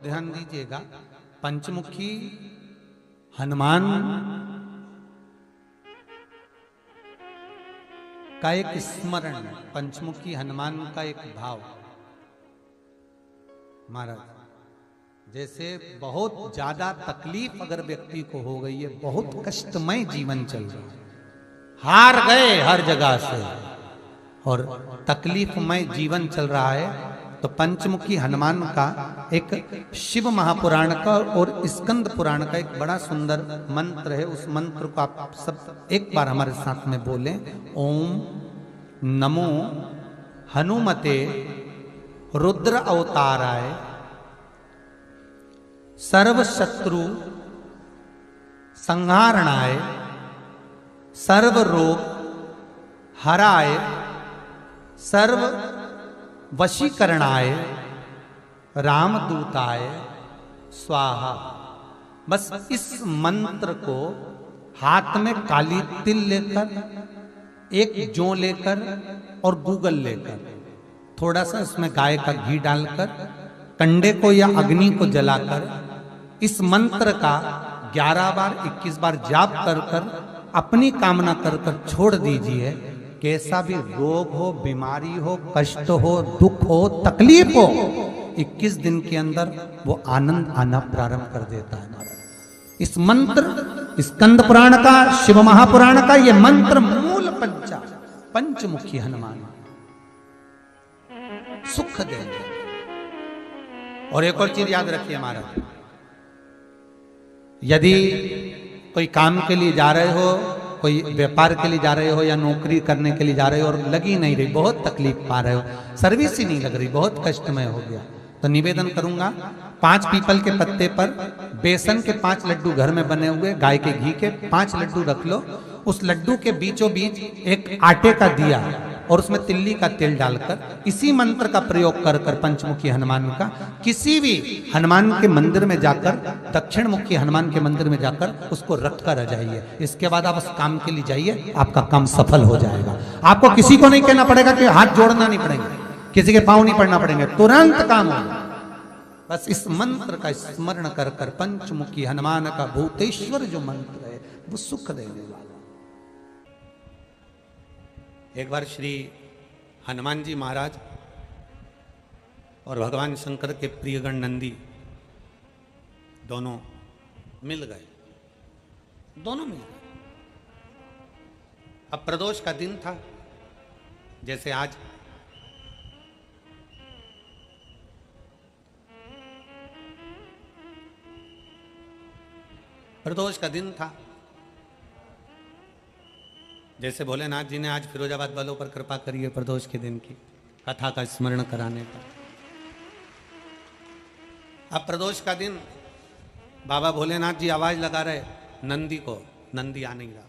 ध्यान दीजिएगा, पंचमुखी हनुमान का एक स्मरण, पंचमुखी हनुमान का एक भाव। महाराज, जैसे बहुत ज्यादा तकलीफ अगर व्यक्ति को हो गई है, बहुत कष्टमय जीवन चल रहा है, हार गए हर जगह से और तकलीफमय जीवन चल रहा है, तो पंचमुखी हनुमान का एक शिव महापुराण का और स्कंद पुराण का एक बड़ा सुंदर मंत्र है। उस मंत्र को आप सब एक बार हमारे साथ में बोलें। ओम नमो हनुमते रुद्र अवताराय सर्व शत्रु संहारणाय सर्व रोग हराय सर्व वशीकरणाय रामदूताय स्वाहा। बस इस मंत्र को हाथ में काली तिल लेकर, एक जौ लेकर और गूगल लेकर, थोड़ा सा इसमें गाय का घी डालकर, कंडे को या अग्नि को जलाकर इस मंत्र का 11 बार 21 बार जाप कर कर अपनी कामना कर कर छोड़ दीजिए। कैसा भी रोग हो, बीमारी हो, कष्ट हो, दुख हो, तकलीफ हो, 21 दिन के अंदर वो आनंद आना प्रारंभ कर देता है। महाराज, इस मंत्र स्कंद पुराण का, शिव महापुराण का ये मंत्र मूल पंचमुखी हनुमान सुख देंगे। और एक और चीज याद रखिए महाराज, यदि कोई काम के लिए जा रहे हो, कोई व्यापार के लिए जा रहे हो या नौकरी करने के लिए जा रहे हो और लगी नहीं रही, बहुत तकलीफ पा रहे हो, सर्विस ही नहीं लग रही, बहुत कष्टमय हो गया, तो निवेदन करूंगा 5 पीपल के पत्ते पर बेसन के 5 लड्डू घर में बने हुए, गाय के घी के 5 लड्डू रख लो, उस लड्डू के बीचों बीच एक आटे का दिया और उसमें तिल्ली का तेल डालकर इसी मंत्र का प्रयोग कर कर पंचमुखी हनुमान का किसी भी हनुमान के मंदिर में जाकर, दक्षिण मुखी हनुमान के मंदिर में जाकर उसको रख कर आ जाइए। इसके बाद आप उस काम के लिए जाइए, आपका काम सफल हो जाएगा। आपको किसी को नहीं कहना पड़ेगा कि हाथ जोड़ना नहीं पड़ेगा, किसी के पांव नहीं पड़ना पड़ेंगे, तुरंत काम होगा। बस इस मंत्र का स्मरण कर कर पंचमुखी हनुमान का भूतेश्वर जो मंत्र है वो सुख देने वाला। एक बार श्री हनुमान जी महाराज और भगवान शंकर के प्रियगण नंदी दोनों मिल गए, दोनों मिल गए। अब प्रदोष का दिन था, जैसे आज प्रदोष का दिन था, जैसे भोलेनाथ जी ने आज फिरोजाबाद वालों पर कृपा करी है प्रदोष के दिन की कथा का स्मरण कराने का। अब प्रदोष का दिन बाबा भोलेनाथ जी आवाज लगा रहे नंदी को, नंदी आ नहीं रहा।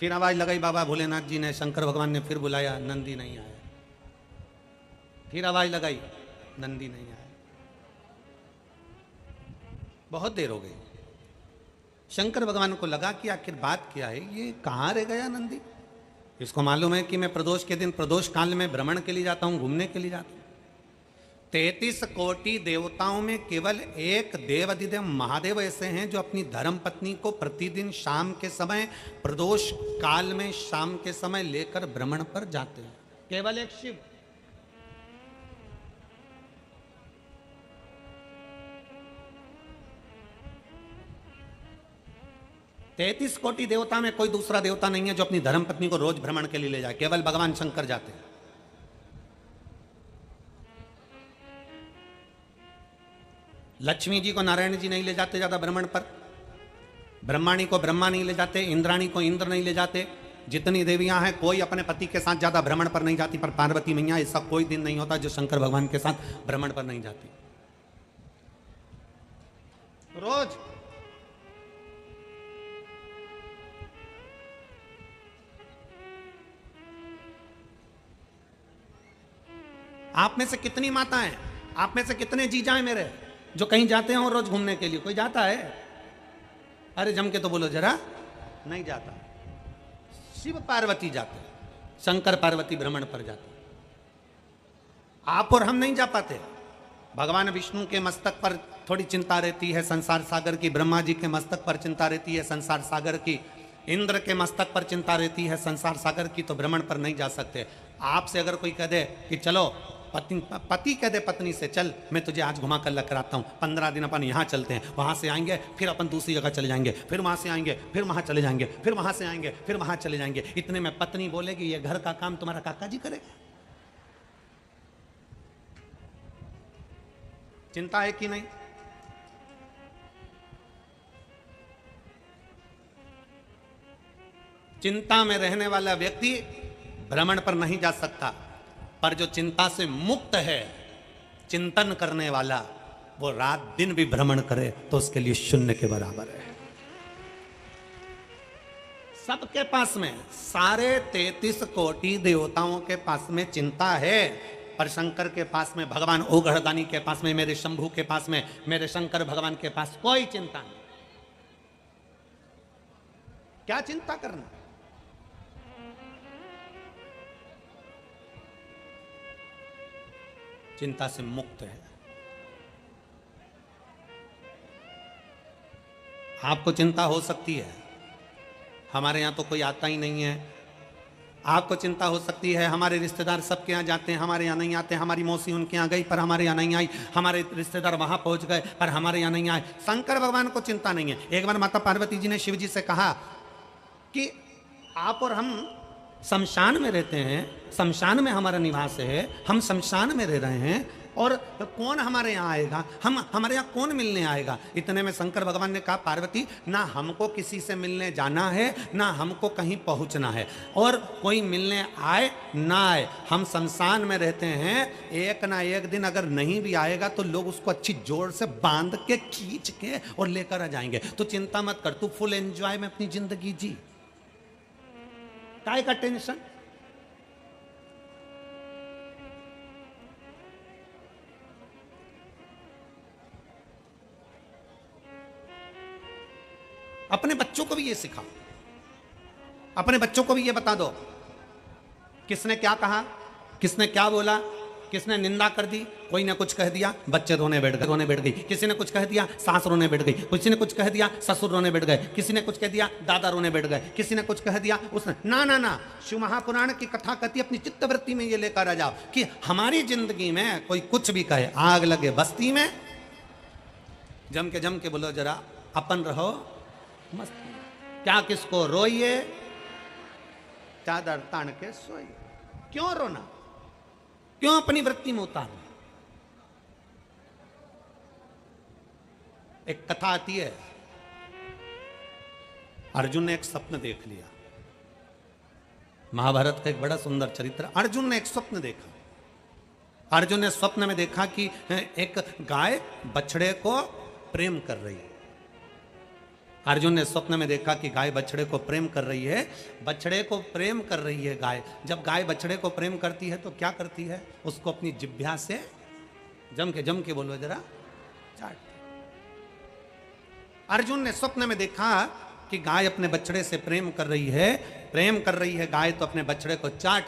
फिर आवाज लगाई बाबा भोलेनाथ जी ने, शंकर भगवान ने फिर बुलाया, नंदी नहीं आया। फिर आवाज लगाई, नंदी नहीं आया। बहुत देर हो गई। शंकर भगवान को लगा कि आखिर बात क्या है, ये कहाँ रह गया नंदी। इसको मालूम है कि मैं प्रदोष के दिन, प्रदोष काल में भ्रमण के लिए जाता हूँ, घूमने के लिए जाता हूँ। 33 कोटि देवताओं में केवल एक देव अधिदेव महादेव ऐसे हैं जो अपनी धर्म पत्नी को प्रतिदिन शाम के समय, प्रदोष काल में शाम के समय लेकर भ्रमण पर जाते हैं, केवल एक शिव। तैतीस कोटि देवता में कोई दूसरा देवता नहीं है जो अपनी धर्म पत्नी को रोज भ्रमण के लिए ले जाए, केवल भगवान शंकर जाते हैं। लक्ष्मी जी को नारायण जी नहीं ले जाते ज्यादा भ्रमण पर, ब्रह्माणी को ब्रह्मा नहीं ले जाते, इंद्राणी को इंद्र नहीं ले जाते। जितनी देवियां हैं कोई अपने पति के साथ ज्यादा भ्रमण पर नहीं जाती, पर पार्वती मैया ऐसा कोई दिन नहीं होता जो शंकर भगवान के साथ भ्रमण पर नहीं जाती। रोज आप में से कितनी माता हैं, आप में से कितने जीजा हैं मेरे जो कहीं जाते हैं और रोज घूमने के लिए? कोई जाता है? अरे जम के तो बोलो जरा, नहीं जाता। शिव पार्वती जाते, शंकर पार्वती भ्रमण पर जाते, आप और हम नहीं जा पाते। भगवान विष्णु के मस्तक पर थोड़ी चिंता रहती है संसार सागर की, ब्रह्मा जी के मस्तक पर चिंता रहती है संसार सागर की, इंद्र के मस्तक पर चिंता रहती है संसार सागर की, तो भ्रमण पर नहीं जा सकते। आपसे अगर कोई कह दे कि चलो, पति कह दे पत्नी से, चल मैं तुझे आज घुमा कर लेकर आता हूँ, 15 दिन अपन यहाँ चलते हैं, वहाँ से आएंगे फिर अपन दूसरी जगह चले जाएंगे, फिर वहाँ से आएंगे फिर वहाँ चले जाएंगे, फिर वहाँ से आएंगे फिर वहाँ चले जाएंगे, इतने में पत्नी बोलेगी ये घर का काम तुम्हारा काका जी करेगा। चिंता है कि नहीं? चिंता में रहने वाला व्यक्ति भ्रमण पर नहीं जा सकता, पर जो चिंता से मुक्त है, चिंतन करने वाला, वो रात दिन भी भ्रमण करे तो उसके लिए शून्य के बराबर है। सबके पास में, सारे 33 कोटि देवताओं के पास में चिंता है, पर शंकर के पास में, भगवान ओघड़दानी के पास में, मेरे शंभू के पास में, मेरे शंकर भगवान के पास कोई चिंता नहीं। क्या चिंता करना? चिंता से मुक्त है। आपको चिंता हो सकती है, हमारे यहां तो कोई आता ही नहीं है। आपको चिंता हो सकती है, हमारे रिश्तेदार सबके यहाँ जाते हैं, हमारे यहाँ नहीं आते, हमारी मौसी उनके यहाँ गई पर हमारे यहाँ नहीं आई, हमारे रिश्तेदार वहां पहुंच गए पर हमारे यहाँ नहीं आए। शंकर भगवान को चिंता नहीं है। एक बार माता पार्वती जी ने शिव जी से कहा कि आप और हम शमशान में रहते हैं, शमशान में हमारा निवास है, हम शमशान में रह रहे हैं और कौन हमारे यहाँ आएगा, हमारे यहाँ कौन मिलने आएगा। इतने में शंकर भगवान ने कहा एक ना हमको किसी से मिलने जाना है, ना हमको कहीं पहुँचना है, और कोई मिलने आए ना आए, हम शमशान में रहते हैं, एक ना एक दिन अगर नहीं भी आएगा तो लोग उसको अच्छी जोर से बांध के खींच के और लेकर आ जाएंगे। तो चिंता मत कर, तू फुल एंजॉय में अपनी जिंदगी जी, काय का टेंशन। अपने बच्चों को भी ये सिखाओ, अपने बच्चों को भी ये बता दो किसने क्या कहा, किसने क्या बोला, किसने निंदा कर दी, कोई ने कुछ कह दिया बच्चे रोने बैठ गई, किसी ने कुछ कह दिया सास रोने बैठ गई, किसी ने कुछ कह दिया ससुर रोने बैठ गए, किसी ने कुछ कह दिया दादा रोने बैठ गए, किसी ने कुछ कह दिया उसने ना ना ना। शिव महापुराण की कथा कहती अपनी चित्तवृत्ति में ये लेकर आ जाओ कि हमारी जिंदगी में कोई कुछ भी कहे, आग लगे बस्ती में, जम के बोलो जरा अपन रहो मस्त, क्या किसको रोइए, चादर तान के सोइए। क्यों रोना, क्यों अपनी वृत्ति में उतारना। एक कथा आती है, अर्जुन ने एक स्वप्न देख लिया। महाभारत का एक बड़ा सुंदर चरित्र। अर्जुन ने एक स्वप्न देखा। अर्जुन ने स्वप्न में देखा कि एक गाय बछड़े को प्रेम कर रही है। अर्जुन ने स्वप्न में देखा कि गाय बछड़े को प्रेम कर रही है, बछड़े को प्रेम कर रही है गाय। जब गाय बछड़े को प्रेम करती है तो क्या करती है, उसको अपनी जिह्वा से जम के बोलो जरा चाटती। अर्जुन ने स्वप्न में देखा कि गाय अपने बछड़े से प्रेम कर रही है गाय, तो अपने बछड़े को चाट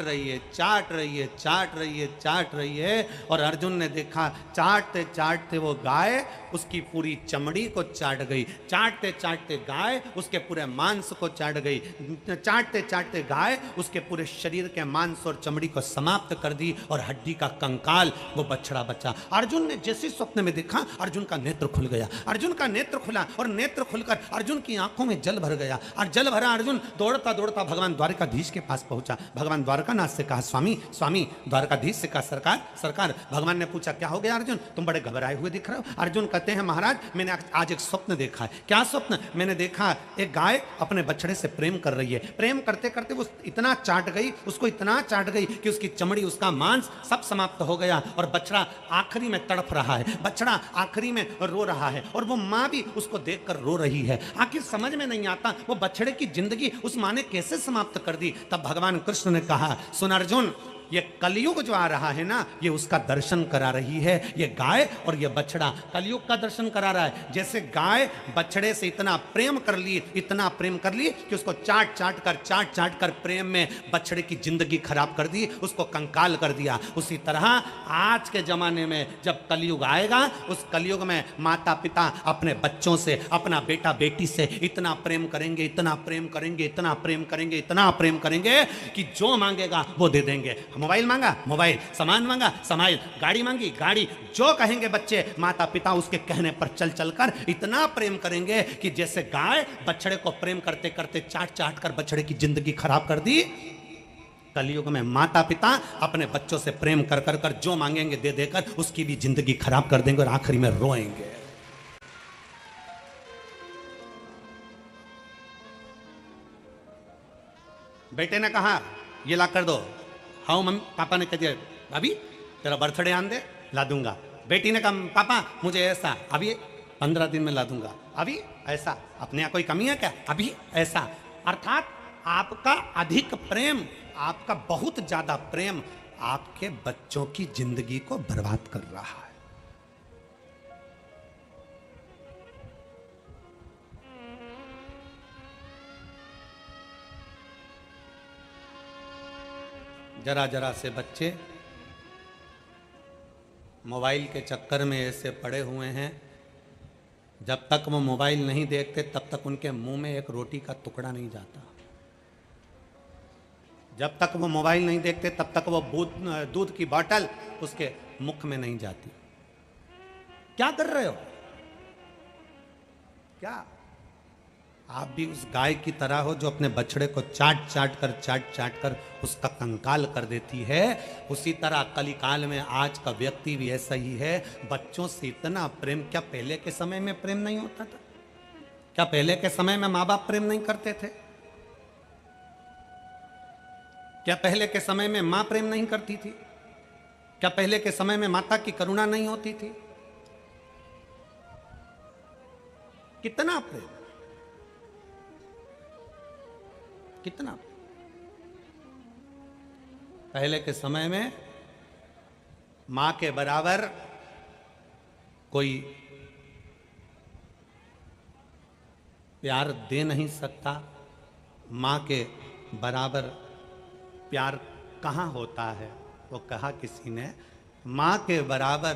रही है। और अर्जुन ने देखा चाटते चाटते वो गाय उसकी पूरी चमड़ी को चाट गई, चाटते चाटते गाय उसके पूरे मांस को चाट गई, चाटते चाटते गाय उसके पूरे शरीर के मांस और चमड़ी को समाप्त कर दी और हड्डी का कंकाल वो बछड़ा बचा। अर्जुन ने जैसे स्वप्न में देखा, अर्जुन का नेत्र खुल गया। अर्जुन का नेत्र खुला और नेत्र खुलकर अर्जुन की आंखों में जल भर गया। और जल भरा अर्जुन दौड़ता दौड़ता भगवान द्वारकाधीश के पास पहुंचा। भगवान द्वारकानाथ से कहा स्वामी स्वामी, द्वारकाधीश से कहा सरकार सरकार। भगवान ने पूछा क्या हो गया अर्जुन, तुम बड़े घबराए हुए दिख रहे हो। अर्जुन कहते हैं महाराज मैंने आज एक स्वप्न देखा है। क्या स्वप्न? मैंने देखा एक गाय अपने बछड़े से प्रेम कर रही है। प्रेम करते करते वो इतना चाट गई, उसको इतना चाट गई कि उसकी चमड़ी उसका मांस सब समाप्त हो गया और बछड़ा आखिरी में तड़प रहा है, बछड़ा आखिरी में रो रहा है और वो माँ भी उसको देखकर रो रही है। आखिर समझ में नहीं आता वो बछड़े की जिंदगी उस माँ ने कैसे समाप्त कर दी। तब भगवान कृष्ण ने कहा सुन अर्जुन, ये कलयुग जो आ रहा है ना, ये उसका दर्शन करा रही है। ये गाय और ये बछड़ा कलयुग का दर्शन करा रहा है। जैसे गाय बछड़े से इतना प्रेम कर ली, इतना प्रेम कर ली कि उसको चाट चाट कर प्रेम में बछड़े की जिंदगी खराब कर दी, उसको कंकाल कर दिया। उसी तरह आज के जमाने में जब कलयुग आएगा, उस कलयुग में माता पिता अपने बच्चों से, अपना बेटा बेटी से इतना प्रेम करेंगे, इतना प्रेम करेंगे, इतना प्रेम करेंगे, इतना प्रेम करेंगे कि जो मांगेगा वो दे देंगे। मोबाइल मांगा मोबाइल, सामान मांगा सामान, गाड़ी मांगी गाड़ी, जो कहेंगे बच्चे माता पिता उसके कहने पर चल चलकर इतना प्रेम करेंगे कि जैसे गाय बछड़े को प्रेम करते करते चाट कर बछड़े की जिंदगी खराब कर दी। कलयुग में माता पिता अपने बच्चों से प्रेम कर जो मांगेंगे दे देकर उसकी भी जिंदगी खराब कर देंगे और आखिरी में रोएंगे। बेटे ने कहा ये ला कर दो, हाँ मम्मी पापा ने कह दिया अभी तेरा बर्थडे आन दे ला दूंगा। बेटी ने कहा पापा मुझे ऐसा, अभी 15 दिन में ला दूंगा। अभी ऐसा, अपने यहाँ कोई कमी है क्या? अभी ऐसा। अर्थात आपका अधिक प्रेम, आपका बहुत ज्यादा प्रेम आपके बच्चों की जिंदगी को बर्बाद कर रहा है। जरा जरा से बच्चे मोबाइल के चक्कर में ऐसे पड़े हुए हैं, जब तक वो मोबाइल नहीं देखते तब तक उनके मुंह में एक रोटी का टुकड़ा नहीं जाता। जब तक वो मोबाइल नहीं देखते तब तक वो दूध की बोतल उसके मुख में नहीं जाती। क्या कर रहे हो? क्या आप भी उस गाय की तरह हो जो अपने बछड़े को चाट कर उसका कंकाल कर देती है? उसी तरह कलिकाल में आज का व्यक्ति भी ऐसा ही है, बच्चों से इतना प्रेम। क्या पहले के समय में प्रेम नहीं होता था? क्या पहले के समय में माँ बाप प्रेम नहीं करते थे? क्या पहले के समय में मां प्रेम नहीं करती थी? क्या पहले के समय में माता की करुणा नहीं होती थी? कितना प्रेम, कितना पहले के समय में मां के बराबर कोई प्यार दे नहीं सकता। मां के बराबर प्यार कहाँ होता है? वो कहा किसी ने, मां के बराबर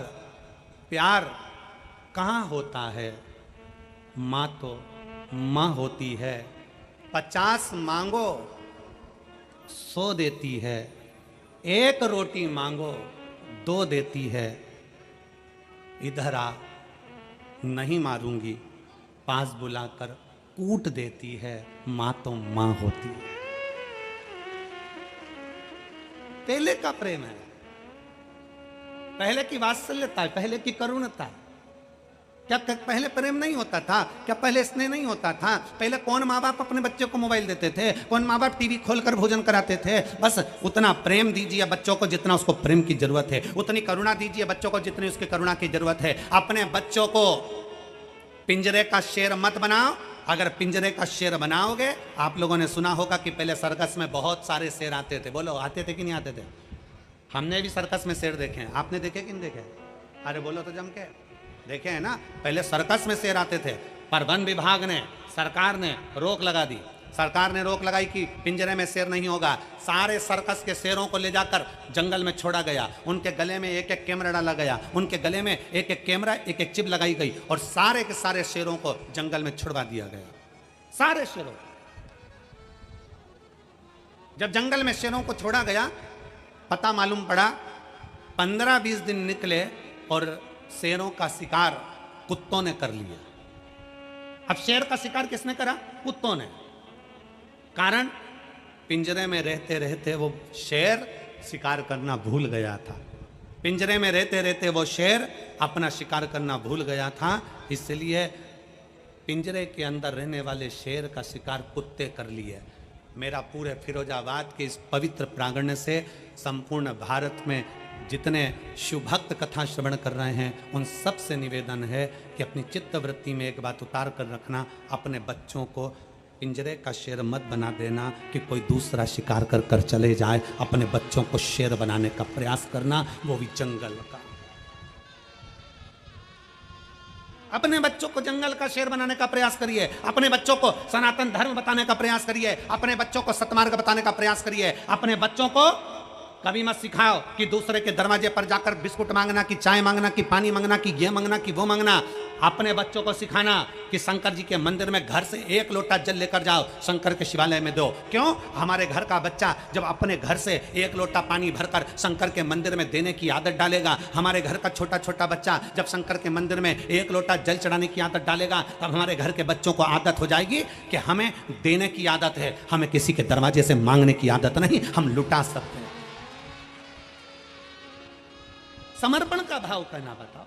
प्यार कहाँ होता है? मां तो मां होती है, 50 मांगो 100 देती है, 1 रोटी मांगो 2 देती है। इधर आ नहीं मारूंगी, पास बुलाकर कूट देती है। मां तो मां होती है। पहले का प्रेम है, पहले की वात्सल्यता है, पहले की करुणता है। क्या पहले प्रेम नहीं होता था? क्या पहले स्नेह नहीं होता था? पहले कौन माँ बाप अपने बच्चों को मोबाइल देते थे? कौन माँ बाप टीवी खोलकर भोजन कराते थे? बस उतना प्रेम दीजिए बच्चों को जितना उसको प्रेम की जरूरत है, उतनी करुणा दीजिए बच्चों को जितनी उसकी करुणा की जरूरत है। अपने बच्चों को पिंजरे का शेर मत बनाओ। अगर पिंजरे का शेर बनाओगे, आप लोगों ने सुना होगा कि पहले सर्कस में बहुत सारे शेर आते थे। बोलो आते थे कि नहीं आते थे? हमने भी सर्कस में शेर देखे हैं। आपने देखे कि नहीं देखे? अरे बोलो तो जम के देखे हैं ना। पहले सर्कस में शेर आते थे, पर वन विभाग ने, सरकार ने रोक लगा दी। सरकार ने रोक लगाई कि पिंजरे में शेर नहीं होगा। सारे सर्कस के शेरों को ले जाकर जंगल में छोड़ा गया। उनके गले में एक एक कैमरा डाला गया, उनके गले में एक एक कैमरा, एक एक चिप लगाई गई और सारे के सारे शेरों को जंगल में छुड़वा दिया गया। सारे शेरों। जब जंगल में शेरों को छोड़ा गया, पता मालूम पड़ा 15-20 दिन निकले और शेरों का शिकार कुत्तों ने कर लिया। अब शेर का शिकार किसने करा? कुत्तों ने। कारण पिंजरे में रहते रहते वो शेर शिकार करना भूल गया था। पिंजरे में रहते रहते वो शेर अपना शिकार करना भूल गया था। इसलिए पिंजरे के अंदर रहने वाले शेर का शिकार कुत्ते कर लिए। मेरा पूरे फिरोजाबाद के इस पवित्र प्रांगण से संपूर्ण भारत में जितने शिव भक्त कथा श्रवण कर रहे हैं, उन सब से निवेदन है कि अपनी चित्त वृत्ति में एक बात उतार कर रखना, अपने बच्चों को पिंजरे का शेर मत बना देना कि कोई दूसरा शिकार कर कर चले जाए। अपने बच्चों को शेर बनाने का प्रयास करना, वो भी जंगल का। अपने बच्चों को जंगल का शेर बनाने का प्रयास करिए। अपने बच्चों को सनातन धर्म बताने का प्रयास करिए। अपने बच्चों को सतमार्ग बताने का प्रयास करिए। अपने बच्चों को कभी मत सिखाओ कि दूसरे के दरवाजे पर जाकर बिस्कुट मांगना, कि चाय मांगना, कि पानी मांगना, कि ये मांगना, कि वो मांगना। अपने बच्चों को सिखाना कि शंकर जी के मंदिर में घर से 1 लोटा जल लेकर जाओ, शंकर के शिवालय में दो। क्यों? हमारे घर का बच्चा जब अपने घर से 1 लोटा पानी भरकर शंकर के मंदिर में देने की आदत डालेगा, हमारे घर का छोटा छोटा बच्चा जब शंकर के मंदिर में 1 लोटा जल चढ़ाने की आदत डालेगा, तब हमारे घर के बच्चों को आदत हो जाएगी कि हमें देने की आदत है, हमें किसी के दरवाजे से मांगने की आदत नहीं, हम लुटा सकते हैं। समर्पण का भाव करना बताओ।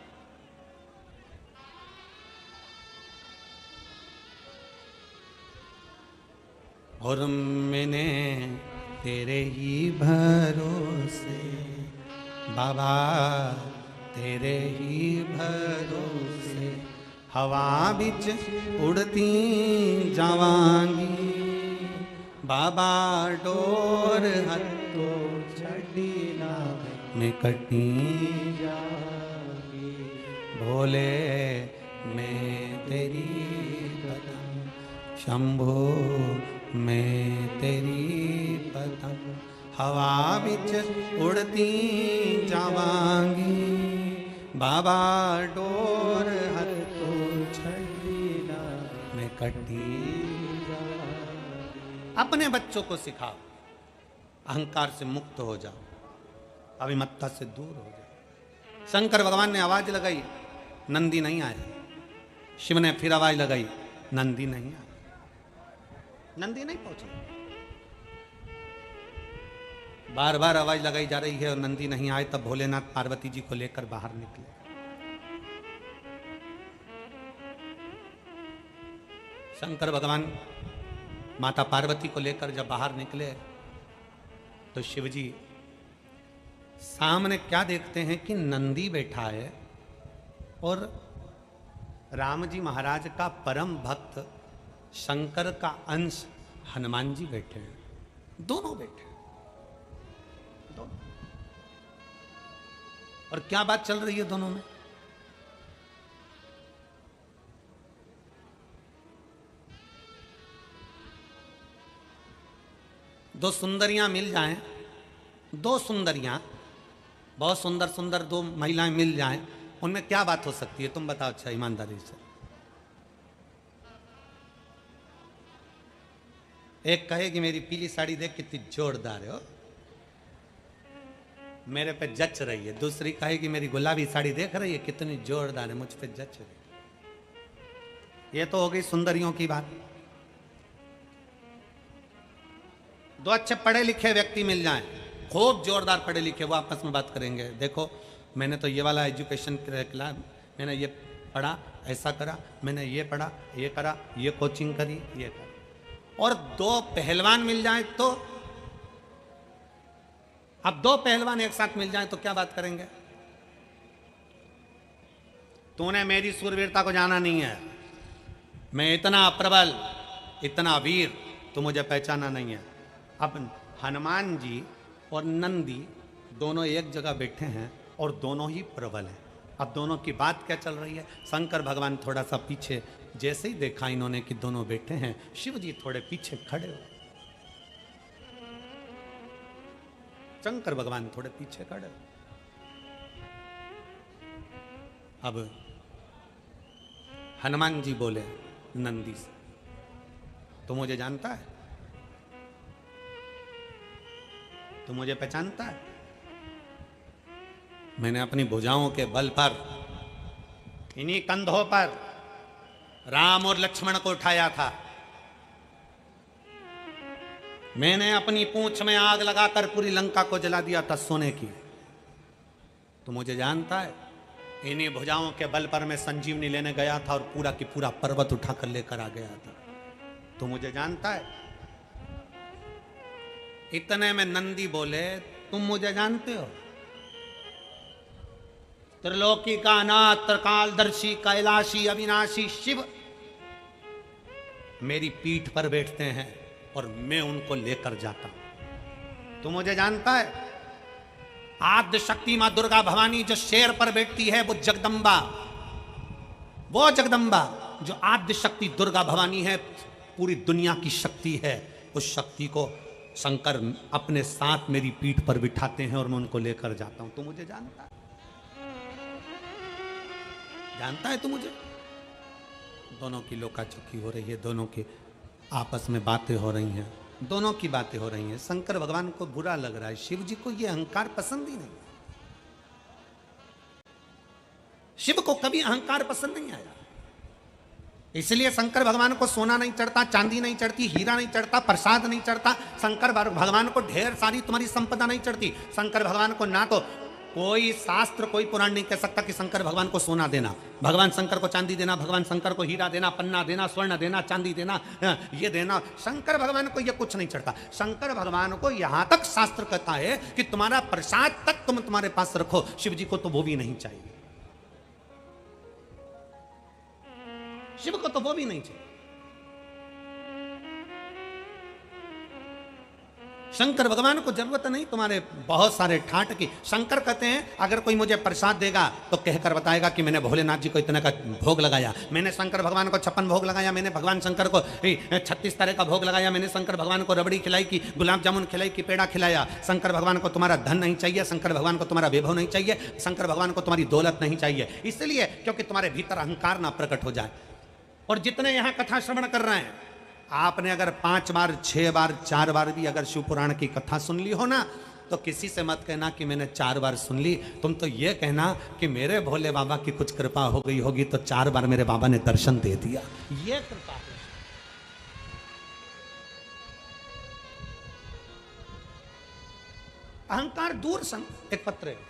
और मैंने तेरे ही भरोसे बाबा, तेरे ही भरोसे हवा बिच उड़ती जावांगी बाबा, डोर हथो छड़ी मैं कटी जाऊंगी। भोले मैं तेरी पतंग, शंभो मैं तेरी पतंग, हवा बिच उड़ती जावांगी बाबा, डोर हथो छड़ी मैं कटी जाऊंगी। अपने बच्चों को सिखाओ, अहंकार से मुक्त हो जाओ, अभिमत्ता से दूर हो जाए। शंकर भगवान ने आवाज लगाई, नंदी नहीं आया। शिव ने फिर आवाज लगाई, नंदी नहीं आया। नंदी नहीं पहुंची। बार बार आवाज लगाई जा रही है और नंदी नहीं आए। तब भोलेनाथ पार्वती जी को लेकर बाहर निकले। शंकर भगवान माता पार्वती को लेकर जब बाहर निकले तो शिवजी सामने क्या देखते हैं कि नंदी बैठा है और राम जी महाराज का परम भक्त शंकर का अंश हनुमान जी बैठे हैं। दोनों बैठे हैं, दोनों। और क्या बात चल रही है दोनों में? दो सुंदरियां मिल जाएं, दो सुंदरियां, बहुत सुंदर सुंदर दो महिलाएं मिल जाएं, उनमें क्या बात हो सकती है? तुम बताओ अच्छा, ईमानदारी से। एक कहेगी मेरी पीली साड़ी देख कितनी जोरदार है, मेरे पे जच रही है। दूसरी कहेगी मेरी गुलाबी साड़ी देख रही है कितनी जोरदार है, मुझ पे जच रही है। ये तो हो गई सुंदरियों की बात। दो अच्छे पढ़े लिखे व्यक्ति मिल जाएं, खूब जोरदार पढ़े लिखे, वो आपस में बात करेंगे। देखो मैंने तो ये वाला एजुकेशन किया, मैंने ये पढ़ा, ऐसा करा, मैंने ये पढ़ा, ये करा, ये कोचिंग करी, ये करा। और दो पहलवान मिल जाएं तो, अब दो पहलवान एक साथ मिल जाएं तो क्या बात करेंगे? तूने मेरी सूरवीरता को जाना नहीं है, मैं इतना प्रबल, इतना वीर, तो मुझे पहचाना नहीं है। अब हनुमान जी और नंदी दोनों एक जगह बैठे हैं और दोनों ही प्रबल हैं। अब दोनों की बात क्या चल रही है? शंकर भगवान थोड़ा सा पीछे, जैसे ही देखा इन्होंने कि दोनों बैठे हैं, शिव जी थोड़े पीछे खड़े हो। शंकर भगवान थोड़े पीछे खड़े हो। अब हनुमान जी बोले नंदी से, तू मुझे जानता है? तू मुझे पहचानता है? मैंने अपनी भुजाओं के बल पर, इन्हीं कंधों पर राम और लक्ष्मण को उठाया था। मैंने अपनी पूंछ में आग लगाकर पूरी लंका को जला दिया था सोने की। तू मुझे जानता है? इन्हीं भुजाओं के बल पर मैं संजीवनी लेने गया था और पूरा की पूरा पर्वत उठाकर लेकर आ गया था। तू मुझे जानता है? इतने में नंदी बोले, तुम मुझे जानते हो? त्रिलोकी का नाथ, त्रिकालदर्शी, कैलाशी, अविनाशी शिव, मेरी पीठ पर बैठते हैं और मैं उनको लेकर जाता हूं। तू मुझे जानता है, आद्य शक्ति मां दुर्गा भवानी जो शेर पर बैठती है, वो जगदम्बा जो आद्य शक्ति दुर्गा भवानी है, पूरी दुनिया की शक्ति है, उस शक्ति को शंकर अपने साथ मेरी पीठ पर बिठाते हैं और मैं उनको लेकर जाता हूं। तू मुझे जानता है तू मुझे? दोनों की लोकाचुकी हो रही है, दोनों की आपस में बातें हो रही हैं, दोनों की बातें हो रही हैं। शंकर भगवान को बुरा लग रहा है, शिव जी को यह अहंकार पसंद ही नहीं। शिव को कभी अहंकार पसंद नहीं आया, इसलिए शंकर भगवान को सोना नहीं चढ़ता, चांदी नहीं चढ़ती, हीरा नहीं चढ़ता, प्रसाद नहीं चढ़ता। शंकर भगवान को ढेर सारी तुम्हारी संपदा नहीं चढ़ती। शंकर भगवान को ना तो कोई शास्त्र, कोई पुराण नहीं कह सकता कि शंकर भगवान को सोना देना, भगवान शंकर को चांदी देना, भगवान शंकर को हीरा देना, पन्ना देना, स्वर्ण देना, चांदी देना, ये देना। शंकर भगवान को ये कुछ नहीं चढ़ता। शंकर भगवान को यहां तक शास्त्र कहता है कि तुम्हारा प्रसाद तक तुम तुम्हारे पास रखो। शिव जी को तो वो भी नहीं चाहिए, शिव को तो वो भी नहीं चाहिए। शंकर भगवान को जरूरत नहीं तुम्हारे बहुत सारे ठाट की। शंकर कहते हैं अगर कोई मुझे प्रसाद देगा तो कहकर बताएगा कि मैंने भोलेनाथ जी को इतने का भोग लगाया, मैंने शंकर भगवान को 56 भोग लगाया, मैंने भगवान शंकर को 36 तरह का भोग लगाया, मैंने शंकर भगवान को रबड़ी खिलाई, की गुलाब जामुन खिलाई, की पेड़ा खिलाया। शंकर भगवान को तुम्हारा धन नहीं चाहिए, शंकर भगवान को तुम्हारा वैभव नहीं चाहिए, शंकर भगवान को तुम्हारी दौलत नहीं चाहिए, इसलिए क्योंकि तुम्हारे भीतर अहंकार ना प्रकट हो जाए। और जितने यहां कथा श्रवण कर रहे हैं, आपने अगर 5 बार 6 बार 4 बार भी अगर शिव पुराण की कथा सुन ली हो ना, तो किसी से मत कहना कि मैंने 4 बार सुन ली। तुम तो ये कहना कि मेरे भोले बाबा की कुछ कृपा हो गई होगी तो 4 बार मेरे बाबा ने दर्शन दे दिया, ये कृपा है। अहंकार दूर संग। एक पत्र है,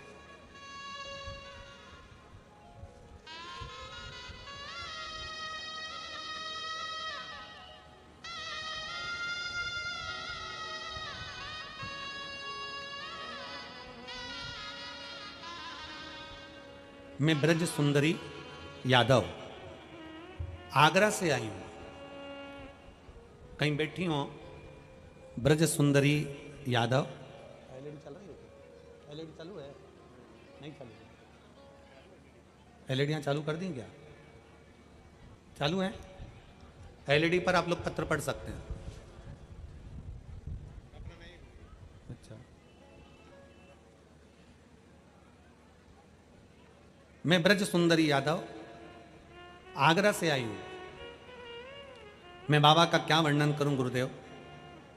मैं ब्रज सुंदरी यादव आगरा से आई हूं। कहीं बैठी हो ब्रज सुंदरी यादव। एलईडी चल रही है? एलईडी चालू है? नहीं चालू है? एलईडी चालू कर दी क्या? चालू है? एलईडी पर आप लोग पत्र पढ़ सकते हैं। अच्छा, मैं ब्रज सुंदरी यादव आगरा से आई हूं। मैं बाबा का क्या वर्णन करूं गुरुदेव।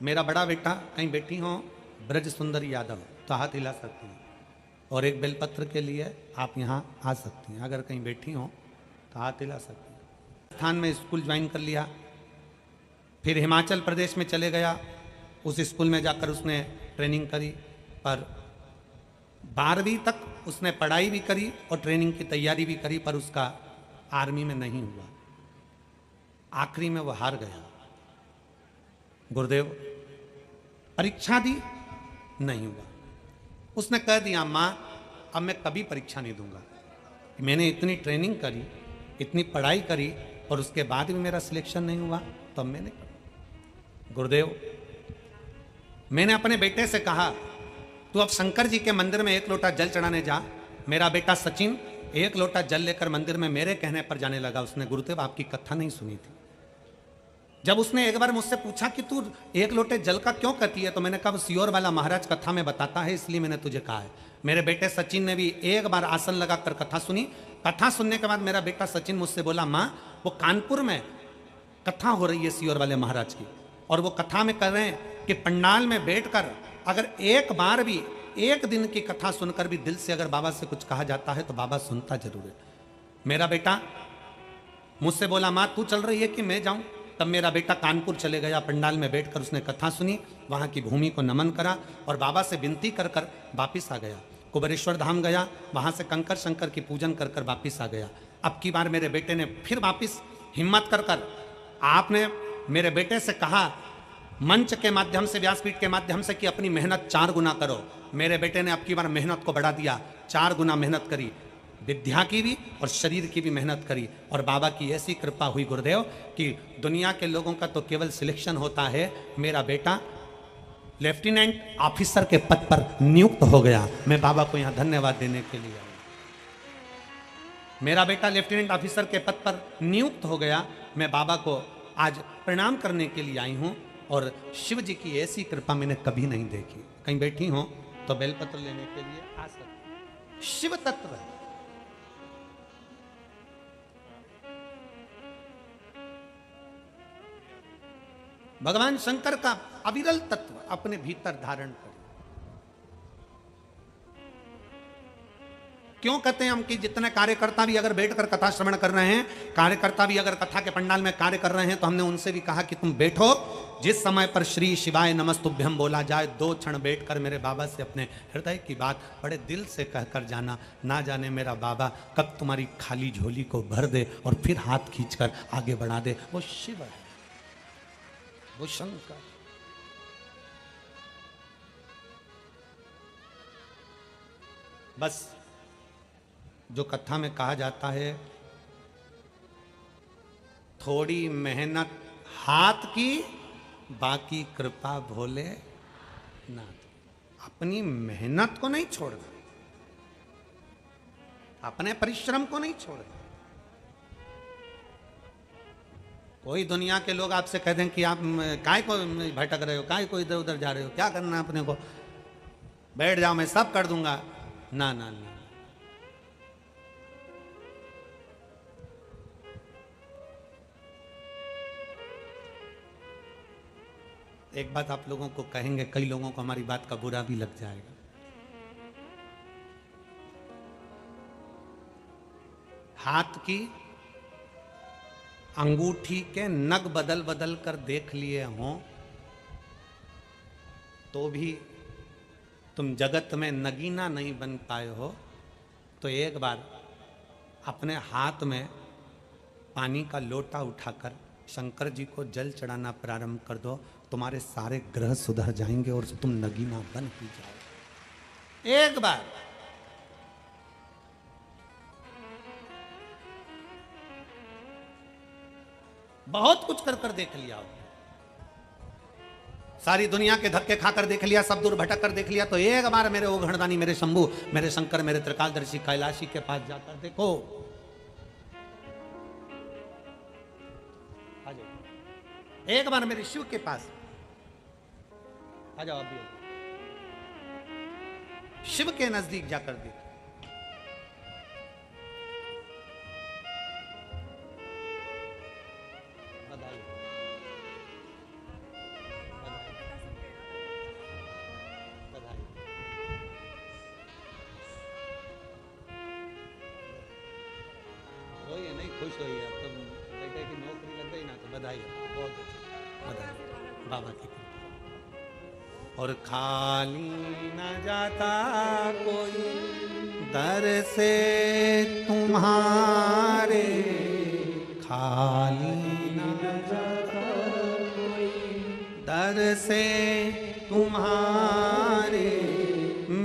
मेरा बड़ा बेटा कहीं बैठी हो ब्रज सुंदरी यादव तो हाथ हिला सकती हैं, और एक बेलपत्र के लिए आप यहां आ सकती हैं। अगर कहीं बैठी हो तो हाथ हिला सकती हैं। राजस्थान में स्कूल ज्वाइन कर लिया, फिर हिमाचल प्रदेश में चले गया, उस स्कूल में जाकर उसने ट्रेनिंग करी, पर 12वीं तक उसने पढ़ाई भी करी और ट्रेनिंग की तैयारी भी करी, पर उसका आर्मी में नहीं हुआ। आखिरी में वो हार गया। गुरुदेव परीक्षा दी, नहीं हुआ। उसने कह दिया मां अब मैं कभी परीक्षा नहीं दूंगा, मैंने इतनी ट्रेनिंग करी, इतनी पढ़ाई करी और उसके बाद भी मेरा सिलेक्शन नहीं हुआ, तो अब मैंने गुरुदेव मैंने अपने बेटे से कहा तू अब शंकर जी के मंदिर में 1 लोटा जल चढ़ाने जा। मेरा बेटा सचिन 1 लोटा जल लेकर मंदिर में मेरे कहने पर जाने लगा। उसने गुरुदेव आपकी कथा नहीं सुनी थी। जब उसने एक बार मुझसे पूछा कि तू 1 लोटे जल का क्यों कहती है, तो मैंने कहा सियोर वाला महाराज कथा में बताता है इसलिए मैंने तुझे कहा है। मेरे बेटे सचिन ने भी एक बार आसन लगाकर कथा सुनी। कथा सुनने के बाद मेरा बेटा सचिन मुझसे बोला माँ वो कानपुर में कथा हो रही है सियोर वाले महाराज की, और वो कथा में कर रहे हैं कि पंडाल में बैठकर अगर एक बार भी 1 दिन की कथा सुनकर भी दिल से अगर बाबा से कुछ कहा जाता है तो बाबा सुनता जरूर है। मेरा बेटा मुझसे बोला माँ तू चल रही है कि मैं जाऊं। तब मेरा बेटा कानपुर चले गया, पंडाल में बैठकर उसने कथा सुनी, वहाँ की भूमि को नमन करा और बाबा से विनती कर कर वापिस आ गया। कुबेरेश्वर धाम गया, वहाँ से कंकर शंकर की पूजन कर कर वापिस आ गया। अब की बार मेरे बेटे ने फिर वापिस हिम्मत कर कर आपने मेरे बेटे से कहा मंच के माध्यम से, व्यासपीठ के माध्यम से कि अपनी मेहनत 4 गुना करो। मेरे बेटे ने अब की बार मेहनत को बढ़ा दिया, 4 गुना मेहनत करी। विद्या की भी और शरीर की भी मेहनत करी, और बाबा की ऐसी कृपा हुई गुरुदेव कि दुनिया के लोगों का तो केवल सिलेक्शन होता है, मेरा बेटा लेफ्टिनेंट ऑफिसर के पद पर नियुक्त हो गया। मैं बाबा को यहाँ धन्यवाद देने के लिए आया। मेरा बेटा लेफ्टिनेंट ऑफिसर के पद पर नियुक्त हो गया। मैं बाबा को आज प्रणाम करने के लिए आई हूँ, और शिव जी की ऐसी कृपा मैंने कभी नहीं देखी। कहीं बैठी हो तो बेलपत्र लेने के लिए आ सकते। शिव तत्व है। भगवान शंकर का अविरल तत्व अपने भीतर धारण करें। क्यों कहते हैं हम कि जितने कार्यकर्ता भी अगर बैठकर कथा श्रवण कर रहे हैं, कार्यकर्ता भी अगर कथा के पंडाल में कार्य कर रहे हैं, तो हमने उनसे भी कहा कि तुम बैठो, जिस समय पर श्री शिवाय नमस्तुभ्यम बोला जाए 2 क्षण बैठकर मेरे बाबा से अपने हृदय की बात बड़े दिल से कहकर जाना। ना जाने मेरा बाबा कब तुम्हारी खाली झोली को भर दे और फिर हाथ खींचकर आगे बढ़ा दे। वो शिव है, वो शंकर। बस जो कथा में कहा जाता है, थोड़ी मेहनत हाथ की, बाकी कृपा भोले नाथ। अपनी मेहनत को नहीं छोड़ना, अपने परिश्रम को नहीं छोड़ना। कोई दुनिया के लोग आपसे कह दें कि आप काय को भटक रहे हो, काय को इधर उधर जा रहे हो, क्या करना अपने को, बैठ जाओ मैं सब कर दूंगा। ना ना ना, एक बात आप लोगों को कहेंगे, कई लोगों को हमारी बात का बुरा भी लग जाएगा। हाथ की अंगूठी के नग बदल बदल कर देख लिए हों तो भी तुम जगत में नगीना नहीं बन पाए हो, तो एक बार अपने हाथ में पानी का लोटा उठाकर शंकर जी को जल चढ़ाना प्रारंभ कर दो। तुम्हारे सारे ग्रह सुधर जाएंगे और तुम नगीना बन ही जाओ। एक बार बहुत कुछ कर कर देख लिया, सारी दुनिया के धक्के खाकर देख लिया, सब दूर भटक कर देख लिया, तो एक बार मेरे ओघड़दानी, मेरे शंभू, मेरे शंकर, मेरे त्रिकालदर्शी कैलाशी के पास जाकर देखो। आ जाओ एक बार मेरे शिव के पास आ जाओ, अभी शिव के नजदीक जाकर देखो। खुश होइए, अब तो बेटे की नौकरी लग गई ना, तो बधाई, बहुत बधाई बाबा की कृपा। और खाली न जाता कोई दर से तुम्हारे, खाली न जाता कोई दर से तुम्हारे,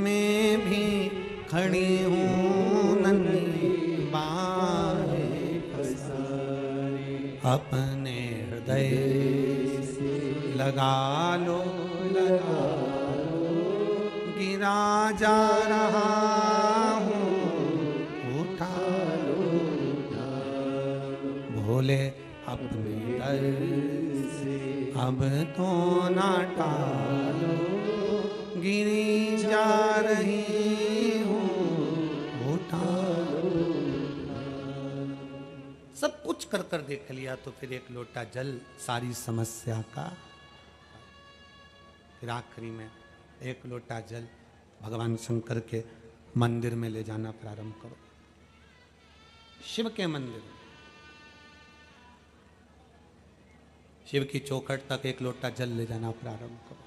मैं भी खड़ी हूँ नन्ही अपने हृदय लगा लो, गिरा जा रहा हूँ उठा लो, भोले अपने दर से अब तो ना टालो, गिरी जा रही हूँ उठा लो। सब कुछ कर कर देख लिया, तो फिर एक लोटा जल सारी समस्या का। फिर आखिरी में एक लोटा जल भगवान शंकर के मंदिर में ले जाना प्रारंभ करो, शिव के मंदिर, शिव की चौखट तक एक लोटा जल ले जाना प्रारंभ करो।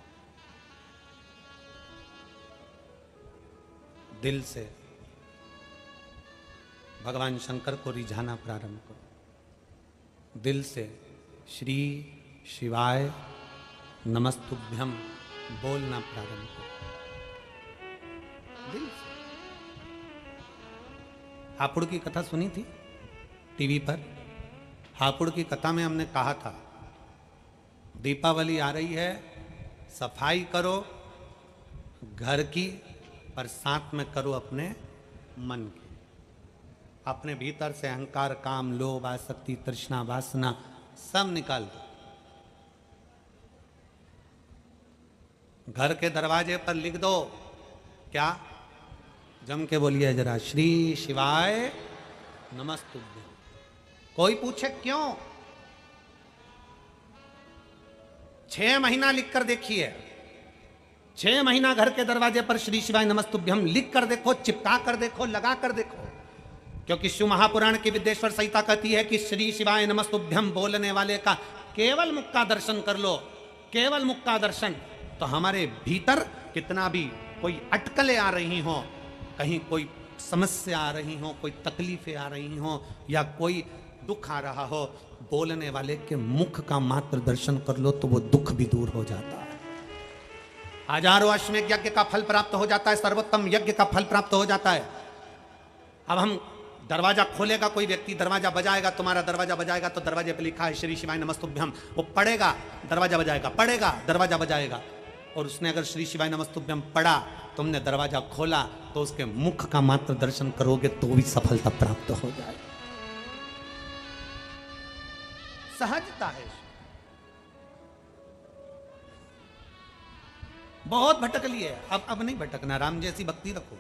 दिल से भगवान शंकर को रिझाना प्रारंभ करो, दिल से श्री शिवाय नमस्तुभ्यम बोलना प्रारंभ करो, दिल से। हापुड़ की कथा सुनी थी टीवी पर? हापुड़ की कथा में हमने कहा था दीपावली आ रही है, सफाई करो घर की, पर साथ में करो अपने मन की। अपने भीतर से अहंकार, काम, लोभ, आसक्ति, तृष्णा, वासना सब निकाल दो। घर के दरवाजे पर लिख दो, क्या? जम के बोलिए जरा, श्री शिवाय नमस्तुभ्यं। कोई पूछे क्यों? 6 महीना लिख कर देखिए, 6 महीना घर के दरवाजे पर श्री शिवाय नमस्तुभ्यं लिख कर देखो, चिपका कर देखो, लगा कर देखो। क्योंकि शिव महापुराण की विद्येश्वर संहिता कहती है कि श्री शिवाय नमस्तुभ्यं बोलने वाले का केवल मुख का दर्शन कर लो, केवल मुख का दर्शन। तो हमारे भीतर कितना भी कोई अटकलें आ रही हो, कहीं कोई समस्या आ रही हो, कोई तकलीफें आ रही हो, या कोई दुख आ रहा हो, बोलने वाले के मुख का मात्र दर्शन कर लो तो वो दुख भी दूर हो जाता है। हजारों अश्वमेध यज्ञ का फल प्राप्त हो जाता है, सर्वोत्तम यज्ञ का फल प्राप्त हो जाता है। अब हम दरवाजा खोलेगा कोई व्यक्ति, दरवाजा बजाएगा, तुम्हारा दरवाजा बजाएगा तो दरवाजे पे लिखा है श्री शिवाय नमस्तुभ्यं, वो पढ़ेगा, दरवाजा बजाएगा, पढ़ेगा, दरवाजा बजाएगा। और उसने अगर श्री शिवाय नमस्तुभ्यं पढ़ा, तुमने दरवाजा खोला, तो उसके मुख का मात्र दर्शन करोगे तो भी सफलता प्राप्त हो जाए। सहजता है। बहुत भटक लिए, अब नहीं भटकना, राम जैसी भक्ति रखो।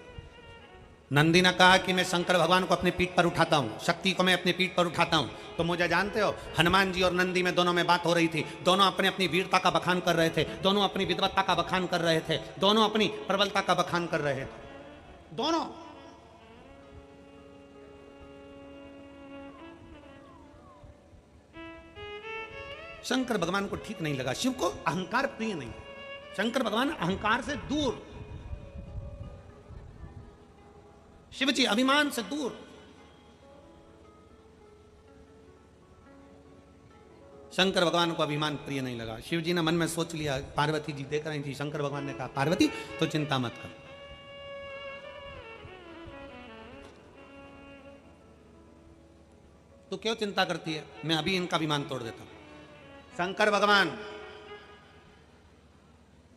नंदी ने कहा कि मैं शंकर भगवान को अपने पीठ पर उठाता हूँ, शक्ति को मैं अपने पीठ पर उठाता हूँ। तो मुझे जानते हो, हनुमान जी और नंदी में दोनों में बात हो रही थी, दोनों अपने अपनी वीरता का बखान कर रहे थे, दोनों अपनी विद्वत्ता का बखान कर रहे थे, दोनों अपनी प्रबलता का बखान कर रहे थे, दोनों। शंकर भगवान को ठीक नहीं लगा, शिव को अहंकार प्रिय नहीं, शंकर भगवान अहंकार से दूर, शिव जी अभिमान से दूर। शंकर भगवान को अभिमान प्रिय नहीं लगा। शिव जी ने मन में सोच लिया, पार्वती जी देख रही थी, शंकर भगवान ने कहा पार्वती तो चिंता मत कर, तू क्यों चिंता करती है, मैं अभी इनका अभिमान तोड़ देता हूं। शंकर भगवान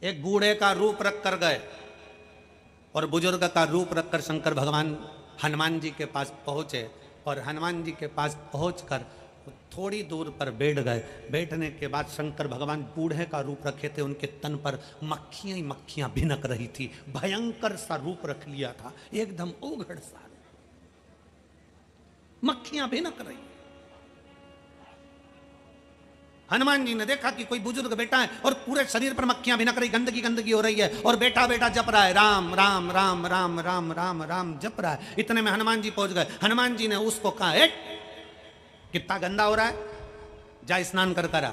एक बूढ़े का रूप रख कर गए और बुजुर्ग का रूप रखकर शंकर भगवान हनुमान जी के पास पहुंचे, और हनुमान जी के पास पहुंचकर थोड़ी दूर पर बैठ गए। बैठने के बाद शंकर भगवान बूढ़े का रूप रखे थे, उनके तन पर मक्खियां ही मक्खियां भिनक रही थी, भयंकर सा रूप रख लिया था, एकदम उघड़ सा मक्खियां भिनक रही। हनुमान जी ने देखा कि कोई बुजुर्ग बेटा है और पूरे शरीर पर मक्खियां भिनक रही, गंदगी गंदगी हो रही है, और बेटा बेटा जप रहा है, राम राम राम राम राम राम राम जप रहा है। इतने में हनुमान जी पहुंच गए। हनुमान जी ने उसको कहा, एक कितना गंदा हो रहा है, जा स्नान कर करा,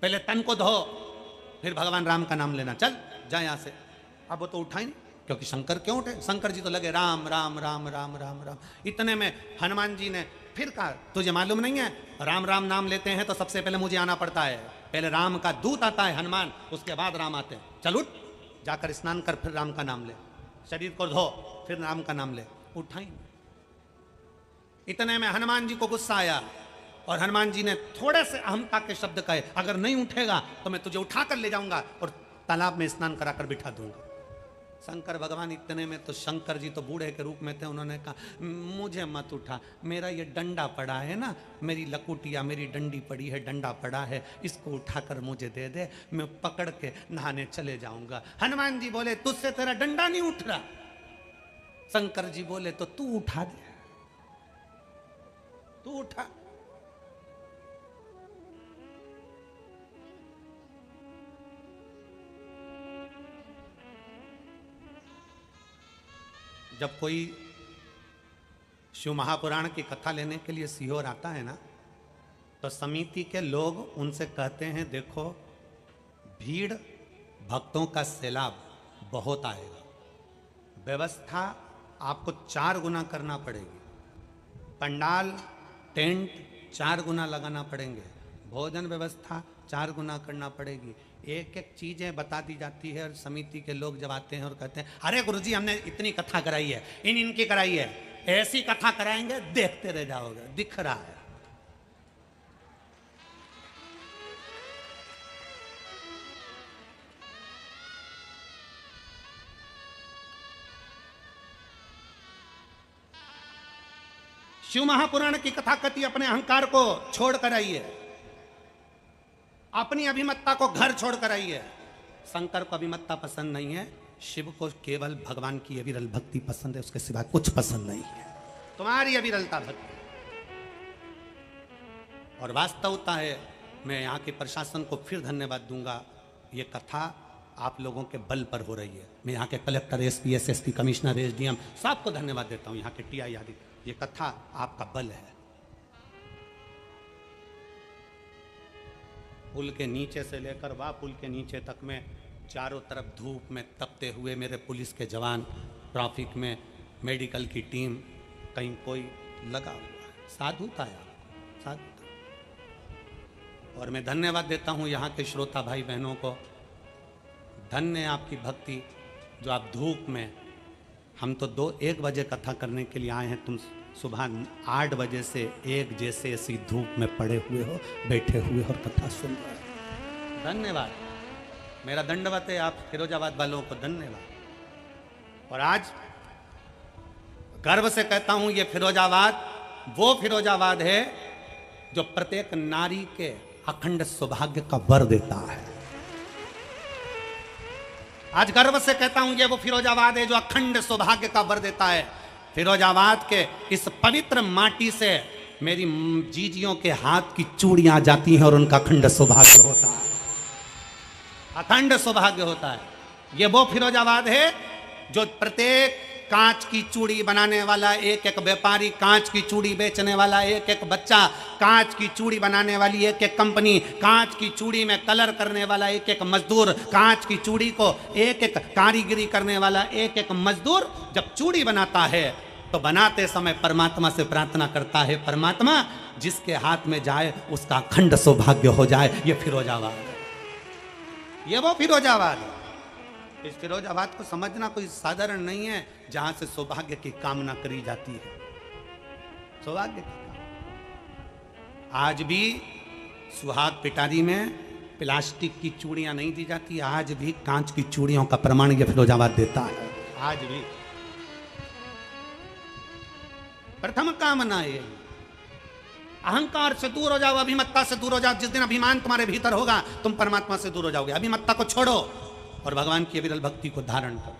पहले तन को धो, फिर भगवान राम का नाम लेना, चल जा यहां से। अब वो तो उठा ही नहीं, क्योंकि शंकर क्यों उठे, शंकर जी तो लगे राम राम राम राम राम राम। इतने में हनुमान जी ने फिर कहा, तुझे मालूम नहीं है, राम राम नाम लेते हैं तो सबसे पहले मुझे आना पड़ता है, पहले राम का दूत आता है हनुमान, उसके बाद राम आते हैं, चल उठ, जाकर स्नान कर, फिर राम का नाम ले, शरीर को धो, फिर राम का नाम ले। उठाई। इतने में हनुमान जी को गुस्सा आया और हनुमान जी ने थोड़े से अहमता के शब्द कहे, अगर नहीं उठेगा तो मैं तुझे उठाकर ले जाऊंगा और तालाब में स्नान कराकर बिठा दूंगा। शंकर भगवान इतने में तो, शंकर जी तो बूढ़े के रूप में थे, उन्होंने कहा मुझे मत उठा, मेरा ये डंडा पड़ा है ना, मेरी लकुटिया, मेरी डंडी पड़ी है, डंडा पड़ा है, इसको उठाकर मुझे दे दे, मैं पकड़ के नहाने चले जाऊंगा। हनुमान जी बोले तुझसे तेरा डंडा नहीं उठ रहा। शंकर जी बोले तो तू उठा दे, तू उठा। जब कोई शिव महापुराण की कथा लेने के लिए सीहोर आता है ना, तो समिति के लोग उनसे कहते हैं, देखो भीड़ भक्तों का सैलाब बहुत आएगा, व्यवस्था आपको 4 गुना करना पड़ेगी, पंडाल टेंट 4 गुना लगाना पड़ेंगे, भोजन व्यवस्था 4 गुना करना पड़ेगी, एक एक चीजें बता दी जाती है और समिति के लोग जब आते हैं और कहते हैं अरे गुरुजी हमने इतनी कथा कराई है, इनकी कराई है, ऐसी कथा कराएंगे देखते रह जाओगे, दिख रहा है। शिव महापुराण की कथा कथी अपने अहंकार को छोड़कर आई है, अपनी अभिमत्ता को घर छोड़कर आई है। शंकर को अभिमत्ता पसंद नहीं है, शिव को केवल भगवान की अविरल भक्ति पसंद है, उसके सिवा कुछ पसंद नहीं है। तुम्हारी अविरलता भक्ति और वास्तवता है। मैं यहाँ के प्रशासन को फिर धन्यवाद दूंगा, ये कथा आप लोगों के बल पर हो रही है। मैं यहाँ के collector, SP, SSP, commissioner, SDM सबको धन्यवाद देता हूँ, यहाँ के टीआई आदि। ये कथा आपका बल है। पुल के नीचे से लेकर वह पुल के नीचे तक में चारों तरफ धूप में तपते हुए मेरे पुलिस के जवान, ट्रैफिक में मेडिकल की टीम, कहीं कोई लगा हुआ है। साधुता है, साधुता। और मैं धन्यवाद देता हूँ यहाँ के श्रोता भाई बहनों को। धन्य है आपकी भक्ति जो आप धूप में, हम तो 1 बजे कथा करने के लिए आए हैं, तुम सुबह 8 बजे से 1 जैसे ऐसी धूप में पड़े हुए हो, बैठे हुए और कथा सुन रहे हो। धन्यवाद, मेरा दंडवत है आप फिरोजाबाद वालों को, धन्यवाद। और आज गर्व से कहता हूं ये फिरोजाबाद वो फिरोजाबाद है जो प्रत्येक नारी के अखंड सौभाग्य का वर देता है। आज गर्व से कहता हूं ये वो फिरोजाबाद है जो अखंड सौभाग्य का वर देता है। फिरोजाबाद के इस पवित्र माटी से मेरी जीजियों के हाथ की चूड़ियां जाती हैं और उनका अखंड सौभाग्य होता है, अखंड सौभाग्य होता है। ये वो फिरोजाबाद है जो प्रत्येक कांच की चूड़ी बनाने वाला एक एक व्यापारी, कांच की चूड़ी बेचने वाला एक एक बच्चा, कांच की चूड़ी बनाने वाली एक एक कंपनी, कांच की चूड़ी में कलर करने वाला एक एक मजदूर, कांच की चूड़ी को एक एक कारीगरी करने वाला एक एक मजदूर जब चूड़ी बनाता है तो बनाते समय परमात्मा से प्रार्थना करता है, परमात्मा जिसके हाथ में जाए उसका अखंड सौभाग्य हो जाए। ये फिरोजाबाद है, ये वो फिरोजाबाद है। इस फिरोजाबाद को समझना कोई साधारण नहीं है जहां से सौभाग्य की कामना करी जाती है, सौभाग्य की कामना। आज भी सुहाग पिटारी में प्लास्टिक की चूड़ियां नहीं दी जाती, आज भी कांच की चूड़ियों का प्रमाण यह फिरोजाबाद देता है। आज भी प्रथम कामना है अहंकार से दूर हो जाओ, अभिमत्ता से दूर हो जाओ। जिस दिन अभिमान तुम्हारे भीतर होगा तुम परमात्मा से दूर हो जाओगे। अभिमत्ता को छोड़ो और भगवान की अविरल भक्ति को धारण करो,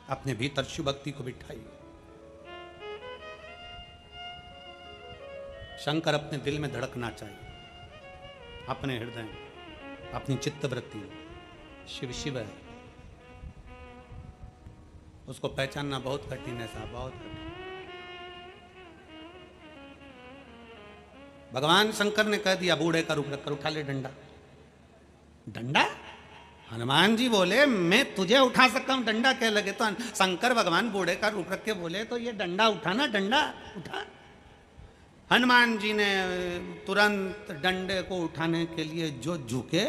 अपने भीतर शिव भक्ति को बिठाइए। शंकर अपने दिल में धड़कना चाहिए, अपने हृदय में, अपनी चित्तवृत्ति में। शिव शिव है, उसको पहचानना बहुत कठिन है साहब, बहुत कठिन। भगवान शंकर ने कह दिया बूढ़े का रूप रखकर उठा ले डंडा। डंडा? हनुमान जी बोले मैं तुझे उठा सकता हूं, डंडा क्या लगे? तो शंकर भगवान बूढ़े का रूप रख के बोले तो ये डंडा उठाना, डंडा उठा। हनुमान जी ने तुरंत डंडे को उठाने के लिए जो झुके